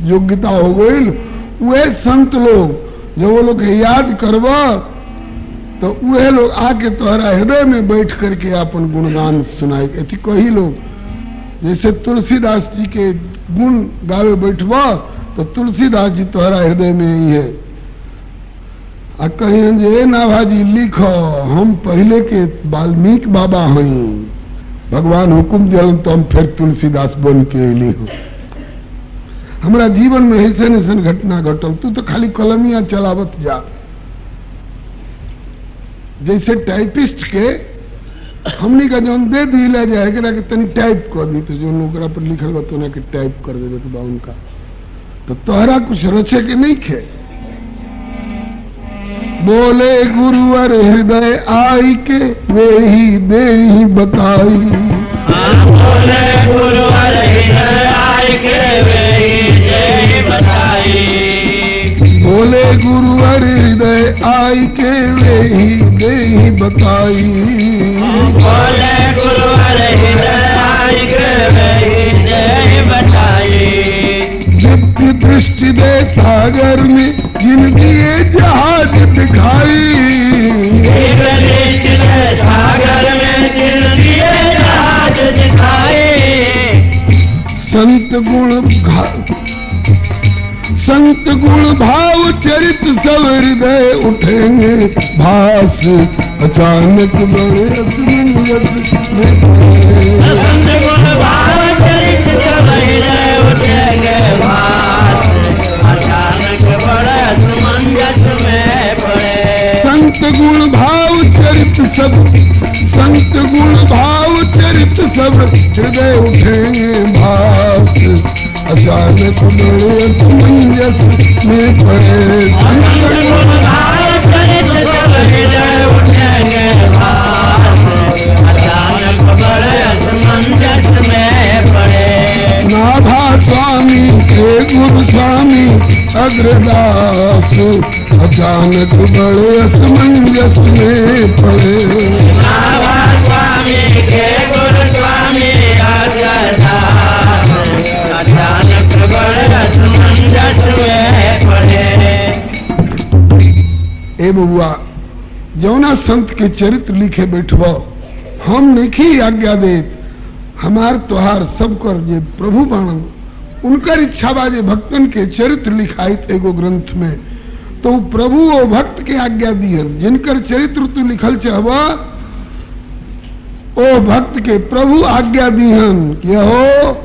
योग्यता हो गई, वे संत लोग जो वो लोग याद करवा तो वे लोग आके तोहरा हृदय में बैठ करके अपन गुणगान सुनाए। ऐसी कई लोग जैसे तुलसीदास जी के गुण गावे बैठवा तो तुलसीदास जी तोहरा हृदय में ही है। आ कहीं जे ना भाजी लिखो हम पहले के वाल्मीकि बाबा हई, भगवान हुकुम दियल तो हम फिर तुलसीदास बन के अली हो। हमरा जीवन में ऐसे ऐसे घटना घटल, तू तो खाली कलमिया चलावत जा। जैसे टाइपिस्ट के हमनी का जौन दे दिला जाए कि तनी टाइप कर दी तो जो ओकरा पर लिखल बा तो के टाइप कर देवे के बा उनका। तो तोहरा कुछ रचे के नहीं खे। बोले गुरुवर हृदय आई के वे ही दे ही बताई। बोले गुरुवर हृदय आई के वे ही दे ही बताई। बोले गुरुवर हृदय आई के वे ही दे ही बताई। बोले गुरुवर हृदय आई के वे ही दे ही बताई। दिव्य दृष्टि दे सागर में जिनकी ये जहाज दिखाई। दिव्य दृष्टि दे सागर में जिनकी ये जहाज दिखाई। संत गुण भाव चरित सब हृदय उठेंगे भास अचानक बड़े संत गुण भाव चरित सब हृदय उठेंगे भास अचानक बड़े सुमंजस में पड़े। संत गुण भाव चरित सब हृदय उठेंगे भास अचानक बड़े असमंजस में पड़े। संत गुण भाव चरित सब हृदय उठेंगे भास अचानक बड़े असमंजस में पड़े। नाभा स्वामी के गुरु स्वामी अग्रदास अचानक बड़े असमंजस में पड़े। नाभा स्वामी के गुरु स्वामी अग्रदास अचानक बड़े असमंजस में पड़े। ए बबुआ जौना संत के चरित्र लिखे बैठबो हम नहीं आज्ञा देत, हमार तोहार सब कर जे प्रभु बाणन उनकर इच्छा बाजे भक्तन के चरित्र लिखाइत एगो ग्रंथ में, तो प्रभु वो भक्त के आज्ञा दियन जिनकर चरित्र तू लिखल चाहबा, ओ भक्त के प्रभु आज्ञा दिहन कि हो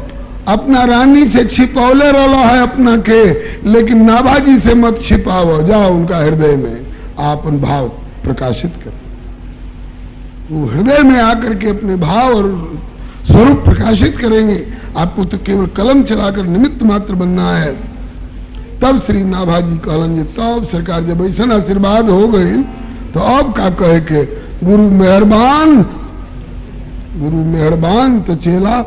अपना रानी से छिपौले रहा है अपना के, लेकिन नाभाजी से मत छिपाओ, जाओ उनका हृदय में आपन भाव प्रकाशित कर। वो हृदय में आकर के अपने भाव और स्वरूप प्रकाशित करेंगे। आपको तो केवल कलम चलाकर निमित्त मात्र बनना है। तब श्री नाभाजी कहलन, तब सरकार जब ऐसा आशीर्वाद हो गए तो अब का कहे के, गुरु मेहरबान तो चेला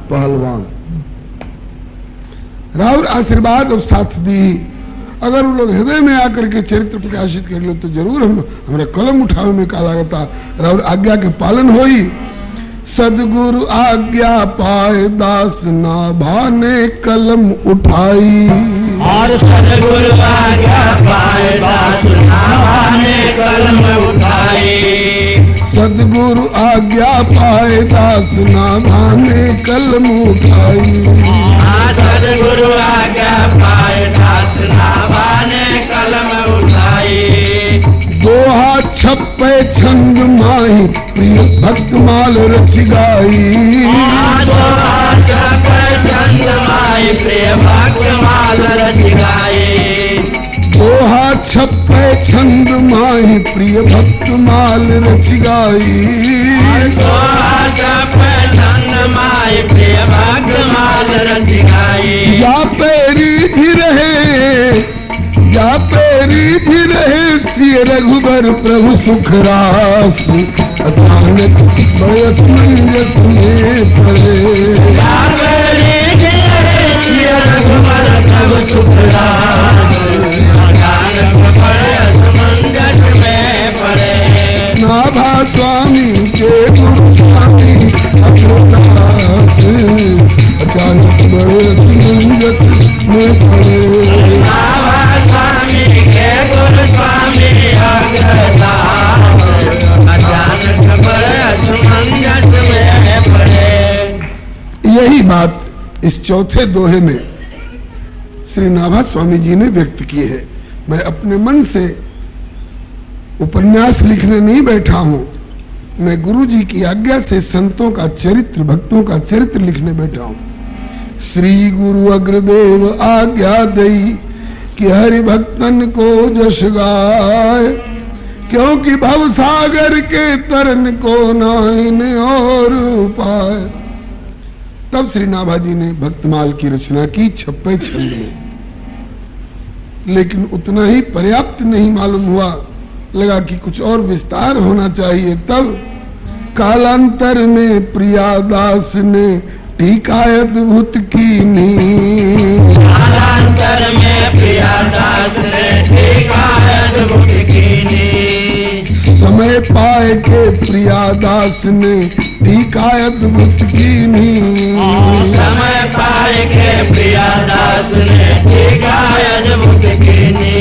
पहलवान। राउर आशीर्वाद अब साथ दी। अगर वो लोग हृदय में आकर के चरित्र प्रकाशित कर लो तो जरूर हमारा कलम उठावे में का लागता, राउर आज्ञा के पालन होई। सदगुरु आज्ञा पाए दास नाभा ने कलम उठाई, और सदगुरु आज्ञा पाए दास नाभा ने कलम उठाई। सदगुरु आज्ञा पाए दास नाभा ने कलम उठाई। सदगुरु आज्ञा पाए दास नाभा ने कलम उठाई। दोहा छप्पे छंद माही प्रिय भक्त माल रच गाई। दोहा छप्पे छंद माही प्रिय भक्त माल रच गाई। दोहा छप्पे छंद माही प्रिय भक्त माल रच गाई। दोहा छप्पे छंद माही प्रिय भक्त माल रच गाई। या पेरी रहे सिय रघुबर प्रभु सुख रास, अचानक बड़े असमंजस में पड़े। या पेरी रहे सिय रघुबर प्रभु सुख रास, अचानक बड़े असमंजस में पड़े। नाभा स्वामी के गुरु स्वामी अग्रदास, अचानक बड़े असमंजस में पड़े। यही बात इस चौथे दोहे में श्री नाभा स्वामी जी ने व्यक्त की है। मैं अपने मन से उपन्यास लिखने नहीं बैठा हूं, मैं गुरु जी की आज्ञा से संतों का चरित्र, भक्तों का चरित्र लिखने बैठा हूं। श्री गुरु अग्रदेव आज्ञा दई कि हरि भक्तन को जश गाय, क्योंकि भव सागर के तरन को नाइन और उपाय। तब श्री नाभाजी ने भक्तमाल की रचना की छप्पे छंद में, लेकिन उतना ही पर्याप्त नहीं मालूम हुआ, लगा कि कुछ और विस्तार होना चाहिए। तब कालांतर में प्रियादास ने टीका अद्भुत कीनी। कालांतर में प्रियादास ने टीका अद्भुत कीनी। समय पाए के प्रियादास ने टीका अद्भुत कीनी। समय पाए के प्रियादास ने टीका अद्भुत कीनी।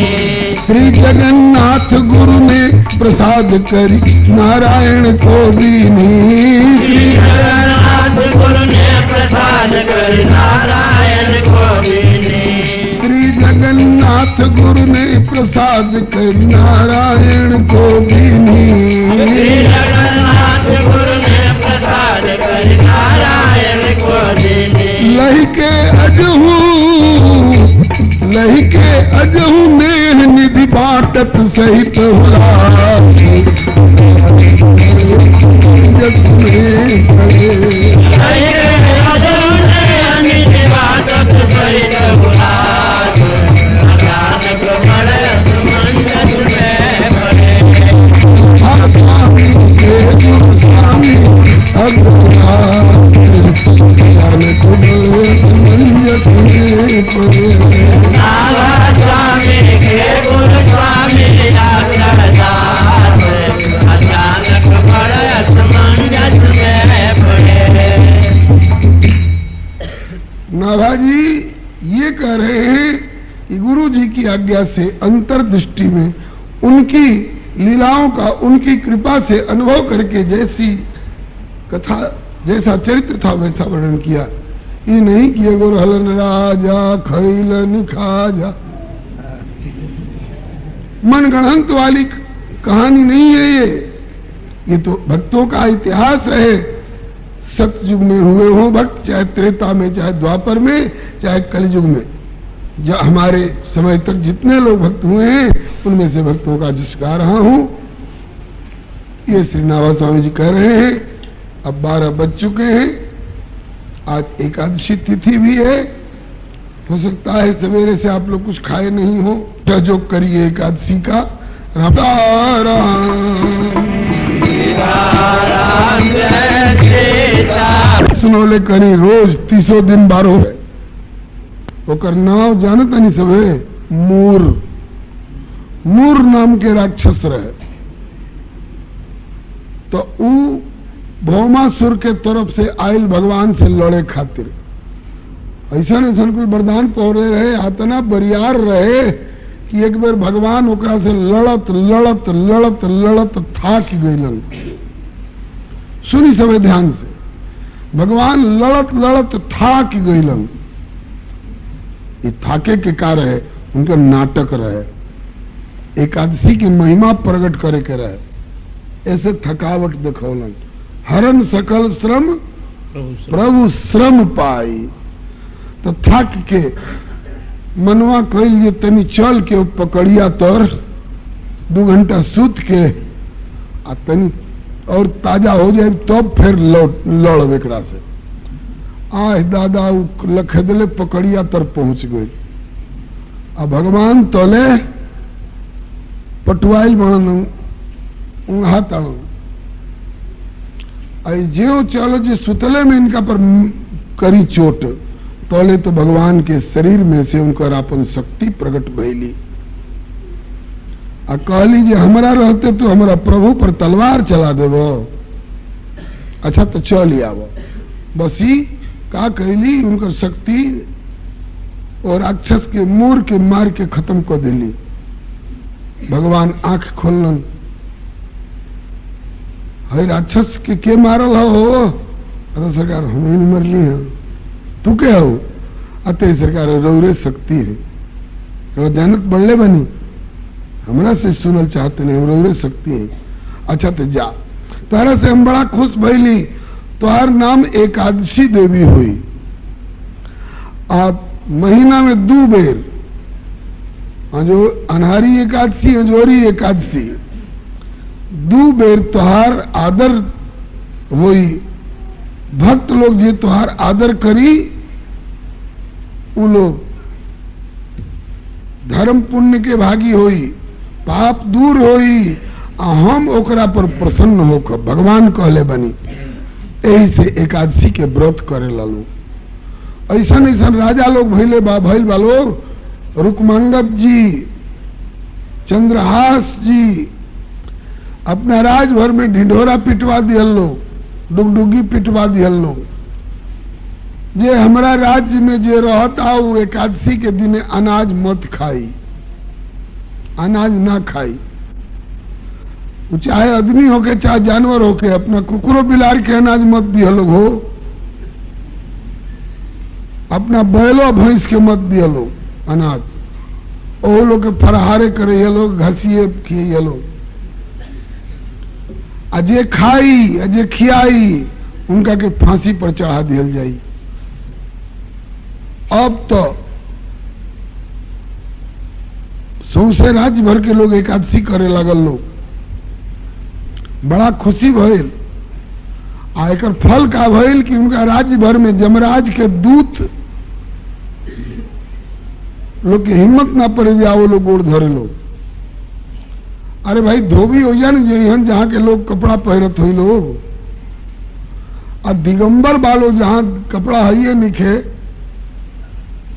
श्री जगन्नाथ गुरु ने प्रसाद करी नारायण को दीनी। श्री जगन्नाथ गुरु ने प्रसाद करी नारायण को दीनी। श्री जगन्नाथ गुरु ने प्रसाद करी नारायण को दीनी। श्री जगन्नाथ गुरु ने प्रसाद करी नारायण को दीनी। लही के अजहू नेह निधि बाटत सहित हुलासी, जस में खड़े। नाभाजी ये कह रहे हैं कि गुरु जी की आज्ञा से अंतर्दृष्टि में उनकी लीलाओं का, उनकी कृपा से अनुभव करके जैसी कथा, जैसा चरित्र था वैसा वर्णन किया। ये नहीं कि एगो रहलन राजा खैलन खाजा, मनगढ़ंत वाली कहानी नहीं है ये तो भक्तों का इतिहास है। सतयुग में हुए हो भक्त, चाहे त्रेता में, चाहे द्वापर में, चाहे कलयुग में, जो हमारे समय तक जितने लोग भक्त हुए हैं उनमें से भक्तों का जिस गा रहा हूं। ये श्री नाभा स्वामी जी कह रहे हैं। अब 12 बज चुके हैं, आज एकादशी तिथि भी है। हो सकता है सवेरे से आप लोग कुछ खाए नहीं हो, जो करिए एकादशी का। सुनौले करी रोज 30 दिन 12 है। ओकर नाम जानता नहीं सब है, मूर। मूर नाम के राक्षस रहे तो ऊ भौमासुर के तरफ से आयल भगवान से लड़े खातिर ऐसा ऐसा कोई वरदान पौरे रहे, आतना बरियार रहे कि एक बार भगवान ओकरा से लड़त लड़त लड़त लड़त थाक गईलन। सुनी सब ध्यान से, भगवान लड़त लड़त थाक गईलन। ये थाके के कार्य है उनका नाटक रहे, एकादशी की महिमा प्रकट करे के रहे, ऐसे थकावट दिखौलन। हरन सकल श्रम प्रभु श्रम पाई, तो थक के मनवा कैल जे तनी चल के पकड़िया तर 2 घंटा सूत के आ तनी और ताजा हो जाए तब फिर लड़ एकरा से। आह दादा लखेदले पकड़िया तर पहुंच गई। अब भगवान तोले पटुआल बन हाथ ज्यो चलो जो सुतले में इनका पर करी चोट तोले तो भगवान के शरीर में से उनकर अपन शक्ति प्रकट भइली। आ कहली जे हमारा रहते तो हमारा प्रभु पर तलवार चला देवो। अच्छा तो चल आवो। बसी का कहली उनकर शक्ति और राक्षस के मूर के मार के खत्म कर दिली। भगवान आंख खोलन, है राक्षस के मारल हो? अरे सरकार हमें नहीं मरली है, तू क्या हो? अतः सरकार रौरे शक्ति है, जानत बढ़ले बनी, हमरा से सुनल चाहते नहीं, रौरे शक्ति है। अच्छा तो जा, तारा से हम बड़ा खुश भइली, तुहार नाम एकादशी देवी हुई। आप महीना में 2 बेर, जो अनहारी एकादशी अंजोरी एकादशी, 2 बेर तुहार आदर हुई। भक्त लोग जे तुहार आदर करी उ लोग धर्म पुण्य के भागी होई, पाप दूर होई, हम ओकरा पर प्रसन्न होकर भगवान कहले बनी। यही से एकादशी के व्रत करे लालो। ऐसा ऐसा राजा लोग भइल बा लोग, रुक्मांगद जी, चंद्रहास जी अपना राजभर में ढिंढोरा पिटवा दियल लो, डुगडुगी पिटवा दियल लो। जे हमारा राज्य में जे रहता वो एकादशी के दिन अनाज मत खाई, अनाज ना खाई। चाहे आदमी होके चाहे जानवर होके, अपना कुकुरो बिलार के अनाज मत दिया लोग हो, अपना बैलो भैंस के मत दिया लो अनाज। ओ लोग के फरहारे करे ये लोग, घसीए किए ये लोग। अजे खाई अजे खियाई उनका के फांसी पर चढ़ा दिया जाई। अब तो सौसे राज्य भर के लोग एकादशी करे लगल लोग, बड़ा खुशी भइल। आ एकर फल का भइल कि उनका राज्य भर में जमराज के दूत लोग की हिम्मत ना पड़े जाओ लोग गोड़ धरे लोग। अरे भाई धोबी हो जाए ना जहां के लोग कपड़ा पहरत हुई लोग, और दिगंबर बालो जहां कपड़ा है निखे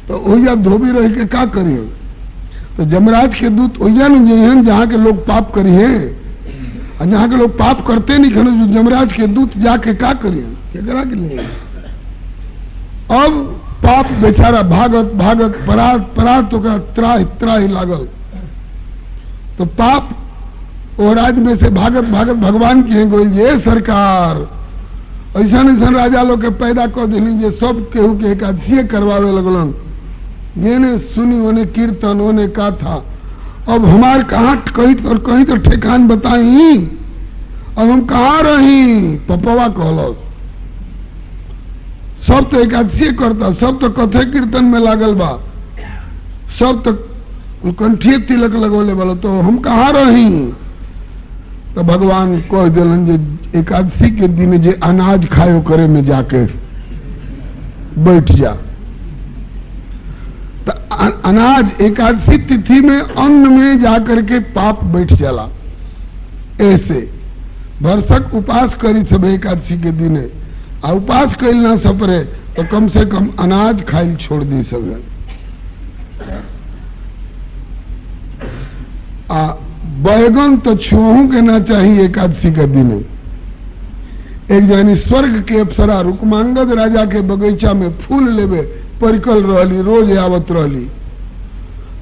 तो ओजा धोबी रह के का करिए? तो जमराज के दूत ओजा न जहां के लोग पाप करिए, और जहां के लोग पाप करते नहीं खनो जो जमराज के दूत जाके का करिए? क्या करा के लिए? अब पाप बेचारा भागत भागत परात तो त्राही त्राही लागल। तो पाप और राज में से भागत भागत भगवान की गोल, ये सरकार ऐसा ऐसा राजा लोग के पैदा कर दिली जे सब केहू के एकादशी करवावे लगलन। ये ने सुनी ओने कीर्तन ओने कथा। अब हमार कहाँ कहीं तो ठेकान बताई, अब हम कहाँ रही। पपवा कहलस सब तो एकादशी करता, सब तो कथे कीर्तन में लागल बा, सब तो कंठिए तिलक लगोले वाला, तो हम कहाँ रही। तो भगवान कह दिलन जे एकादशी के दिन जे अनाज खायो करे में जाके बैठ जा। तो अनाज एकादशी तिथि में अन्न में जाकर के पाप बैठ जाला। ऐसे भरसक उपास करी सब एकादशी के दिन, आ उपास कैल ना सपरे तो कम से कम अनाज खाइल छोड़ दी सब। आ बैगन तो छुओं के ना चाहिए एकादशी के दिन। एक जानी स्वर्ग के अप्सरा रुक्मांगद राजा के बगीचा में फूल लेवे परिकल रहली, रोज आवत रहली।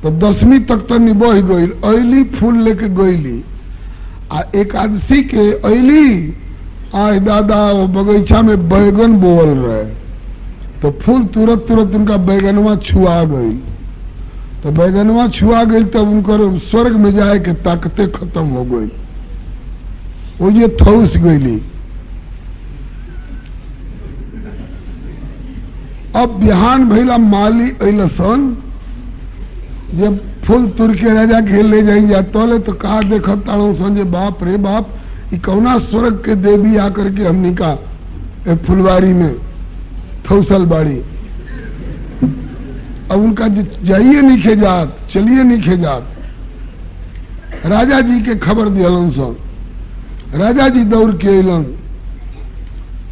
तो 10वीं तक तनी बह गई, अली फूल लेके गईली। आ एकादशी के अली आय दादा वो बगीचा में बैगन बोल रहे, तो फूल तुरंत तुरंत उनका बैगनवा छुआ गई। तो बैगनवा छुआ गई तब उनकर स्वर्ग में जाए के ताकते खत्म हो गई, वो ये थौस गईली। अब बिहान भैला माली अलन, जब फूल तुर के राजा के ले जाई जाते तो कहा देखा ताड़ो संजय बाप रे बाप, ये कौना स्वर्ग के देवी आकर के हमनी का फुलवारी में थौसल बाड़ी। अब उनका जाइए नहीं खेजात, चलिए नहीं खेजात। राजा जी के खबर दिलन सन, राजा जी दौड़ के अलन।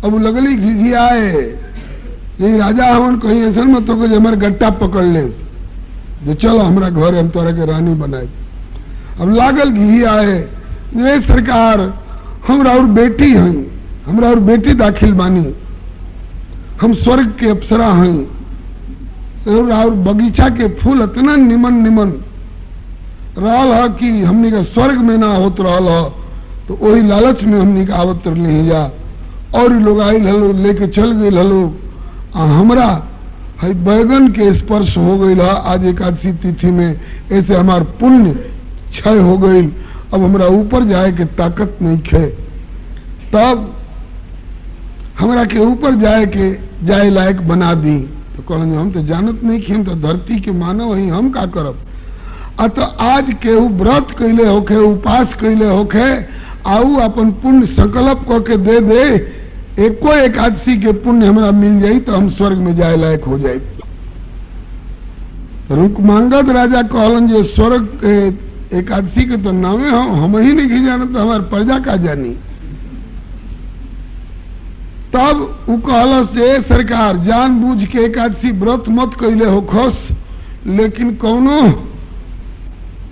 अब लगली घिघियाए, यही राजा हमन कहीं ऐसा मत हो हमारे गट्टा पकड़ ले, जो चलो हमारा घर हम तोरा के रानी बनाए। अब लागल घिघियाए, ये सरकार हमरा और बेटी हैं, हमरा और बेटी दाखिल बानी, हम स्वर्ग के अप्सरा हैं, और बगीचा के फूल इतना निमन निमन रहल है कि हमनी का स्वर्ग में ना होत रहल है, तो वही लालच में हमनी का आवत नहीं जा। और लोग आयल हलो लेके चल गए हलो, हमरा है बैगन के स्पर्श हो गई है आज एकादशी तिथि में, ऐसे हमार पुण्य क्षय हो गई। अब हमरा ऊपर जाए के ताकत नहीं खे, तब हमरा के ऊपर जाए लायक बना दी। तो कहलन हम तो जानत नहीं कि हम तो धरती के मानव ही, हम का करब। तो आज केहू व्रत कैले होखे, उपास कैले होखे, आऊ अपन पुण्य संकल्प करके दे दे, एको एकादशी के पुण्य हमरा मिल जाई तो हम स्वर्ग में जाए लायक हो जाए। रुक्मांगद राजा कहलन जे स्वर्ग एकादशी के तो नामे हम ही नहीं जानत, तो हमारे प्रजा का जानी। तब उ कहल से सरकार जानबूझ के एकादशी व्रत मत कैले हो खस, लेकिन कौनो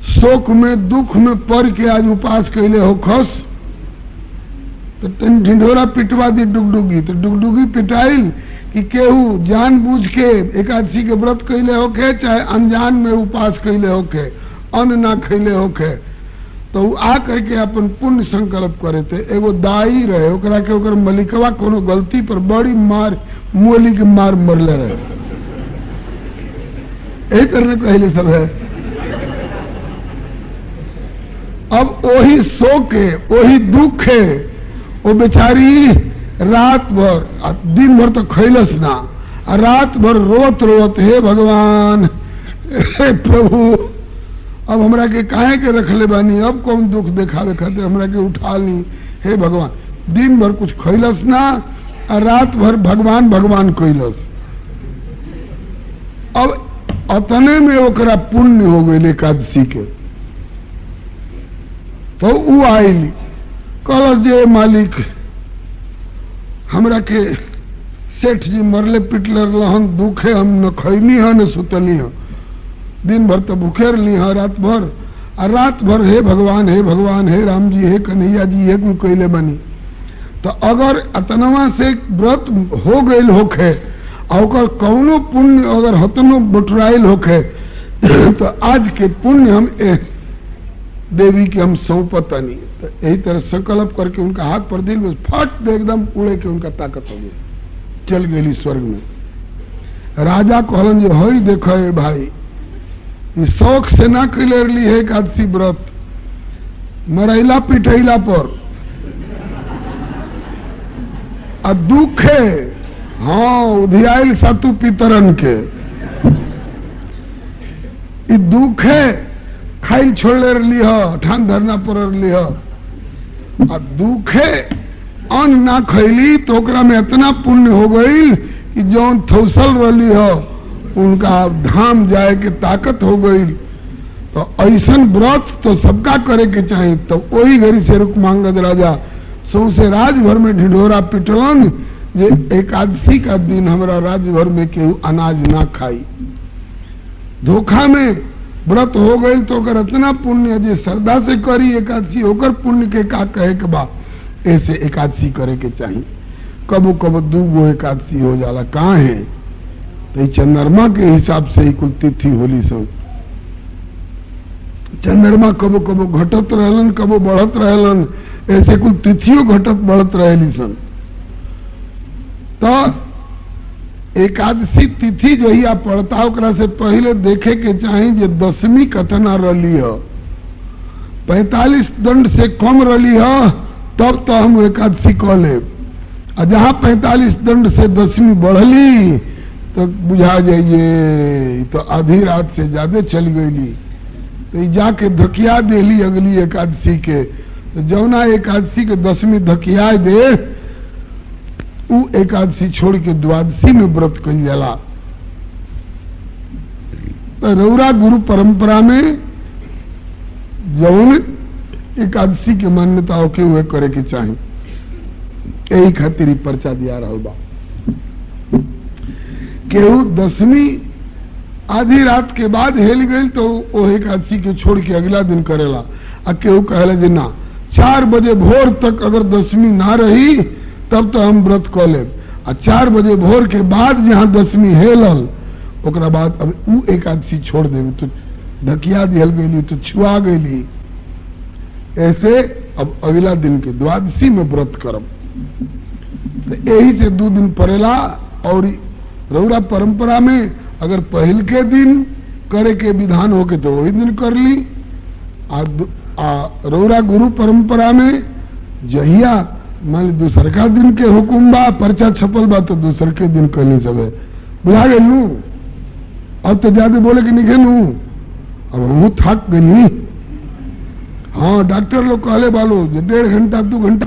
शोक में दुख में पड़ के आज उपास कैले हो खस, तो तन ढिंढोरा पिटवा दी डुगडुगी। तो डुगडुगी पिटाइल कि केहू जानबूझ के एकादशी के व्रत कैले होके, चाहे अनजान में उपास कैले होके, अन्न ना खैले होके, तो आ करके अपन पुण्य संकल्प करे थे। एगो दाई रहे, ओकरा के ओकर मलिकवा कोनो गलती पर बड़ी मार मोली के मार मरले रहे। यही करने कहले सब है। अब वही शोके वही दुखे वो बेचारी रात भर दिन भर तो खैलस ना, रात भर रोत रोत हे भगवान हे प्रभु अब हमरा के काहे के रखले बानी, अब कौन दुख देखावे खातिर हमरा के उठा ली, हे भगवान। दिन भर कुछ खैलस ना, रात भर भगवान भगवान कैलस। अब अतने में ओकरा पुण्य हो गई एकादशी के। तो उ आइली कहलस जे मालिक हमरा के सेठ जी मरले पिटले रहन, दुखे हम न खैनी है न सुतली है, दिन भर तो भूखे रही है रात भर, और रात भर हे भगवान हे राम जी हे कन्हैया जी हे कैले बनी। तो अगर अतनवा से व्रत हो गए होखे और कौनो पुण्य अगर हतनो बटुराइल होखे तो आज के पुण्य हम देवी के हम सौंपता नहीं। तो यही तरह संकल्प करके उनका हाथ पर दिल में फट दे एकदम उड़े के उनका ताकत हो गई, चल गई स्वर्ग में। राजा कहलन जो हई देखो भाई, शौक से ना कैले रही है एकादशी व्रत, मरैला पिटैला पर आ दुखे, हाँ उधियाल सातु पितरन के दुखे खाइल छोड़ले रही है, ठान धरना पर रही है, आ दुखे अन्न ना खैली तो ओकरा में इतना पुण्य हो गई कि जौन थौसल रही है उनका धाम जाए के ताकत हो गई। तो ऐसन व्रत तो सबका करे के चाहिए। तो वही घड़ी से रुक्मांगद राजा सौसे राजभर में ढिढोरा पिटलन जे एकादशी का दिन हमारा राजभर में केहू अनाज ना खाई। धोखा में व्रत हो गई तो अगर इतना पुण्य जे श्रद्धा से करी एकादशी होकर पुण्य के का कहे के बा, ऐसे एकादशी करे के चाहिए। कबो कबो 2 गो एकादशी हो जाला, कहाँ है तो चंद्रमा के हिसाब से ही कुल तिथि होली सब। चंद्रमा कबो कबो घटत रहलन, कबो बढ़त रहलन, ऐसे कुल तिथियों घटत बढ़त रहेली सन। तो एकादशी तिथि जो ही आप पढ़ता ओकरा से पहले देखे के चाहिए जे दशमी कतना रही है। 45 दंड से कम रही है तब तो हम एकादशी कह ले, जहाँ 45 दंड से दशमी बढ़ली तो बुझा जाइए तो आधी रात से ज्यादा चल गई, तो जाके धकिया देली अगली एकादशी के। तो जौना एकादशी के दशमी धकिया दे उ एकादशी छोड़ के द्वादशी में व्रत कल जाला। तो रौरा गुरु परंपरा में जौन एकादशी के मान्यता होके हुए करे के चाहिए, यही खातिर पर्चा दिया रहा बा। केहू दशमी आधी रात के बाद हेल गई तो वो एकादशी के छोड़ के अगला दिन करेला। आ केहू कहला जे ना 4 बजे भोर तक अगर दशमी ना रही तब तो हम व्रत कह ले, 4 बजे भोर के बाद जहाँ दशमी हेलल ओकरा बाद अब उ एकादशी छोड़ देवी तो धकिया दिहल गई तो छुआ गई। ऐसे अब अगला दिन के द्वादशी में व्रत करब। तो यही से 2 दिन पड़ेला। और रौरा परंपरा में अगर पहल के दिन करे के विधान होके तो वही दिन कर ली। रौरा गुरु परंपरा में जहिया मान ली दूसर का दिन के हुकुम बा, पर्चा छपल बा तो दूसर के दिन करनी सब है। बुझा गए लू, अब तो ज्यादा बोले कि नहीं लू, अब हम थक गई। हाँ डॉक्टर लोग कहले बालो 1.5 घंटा 2 घंटा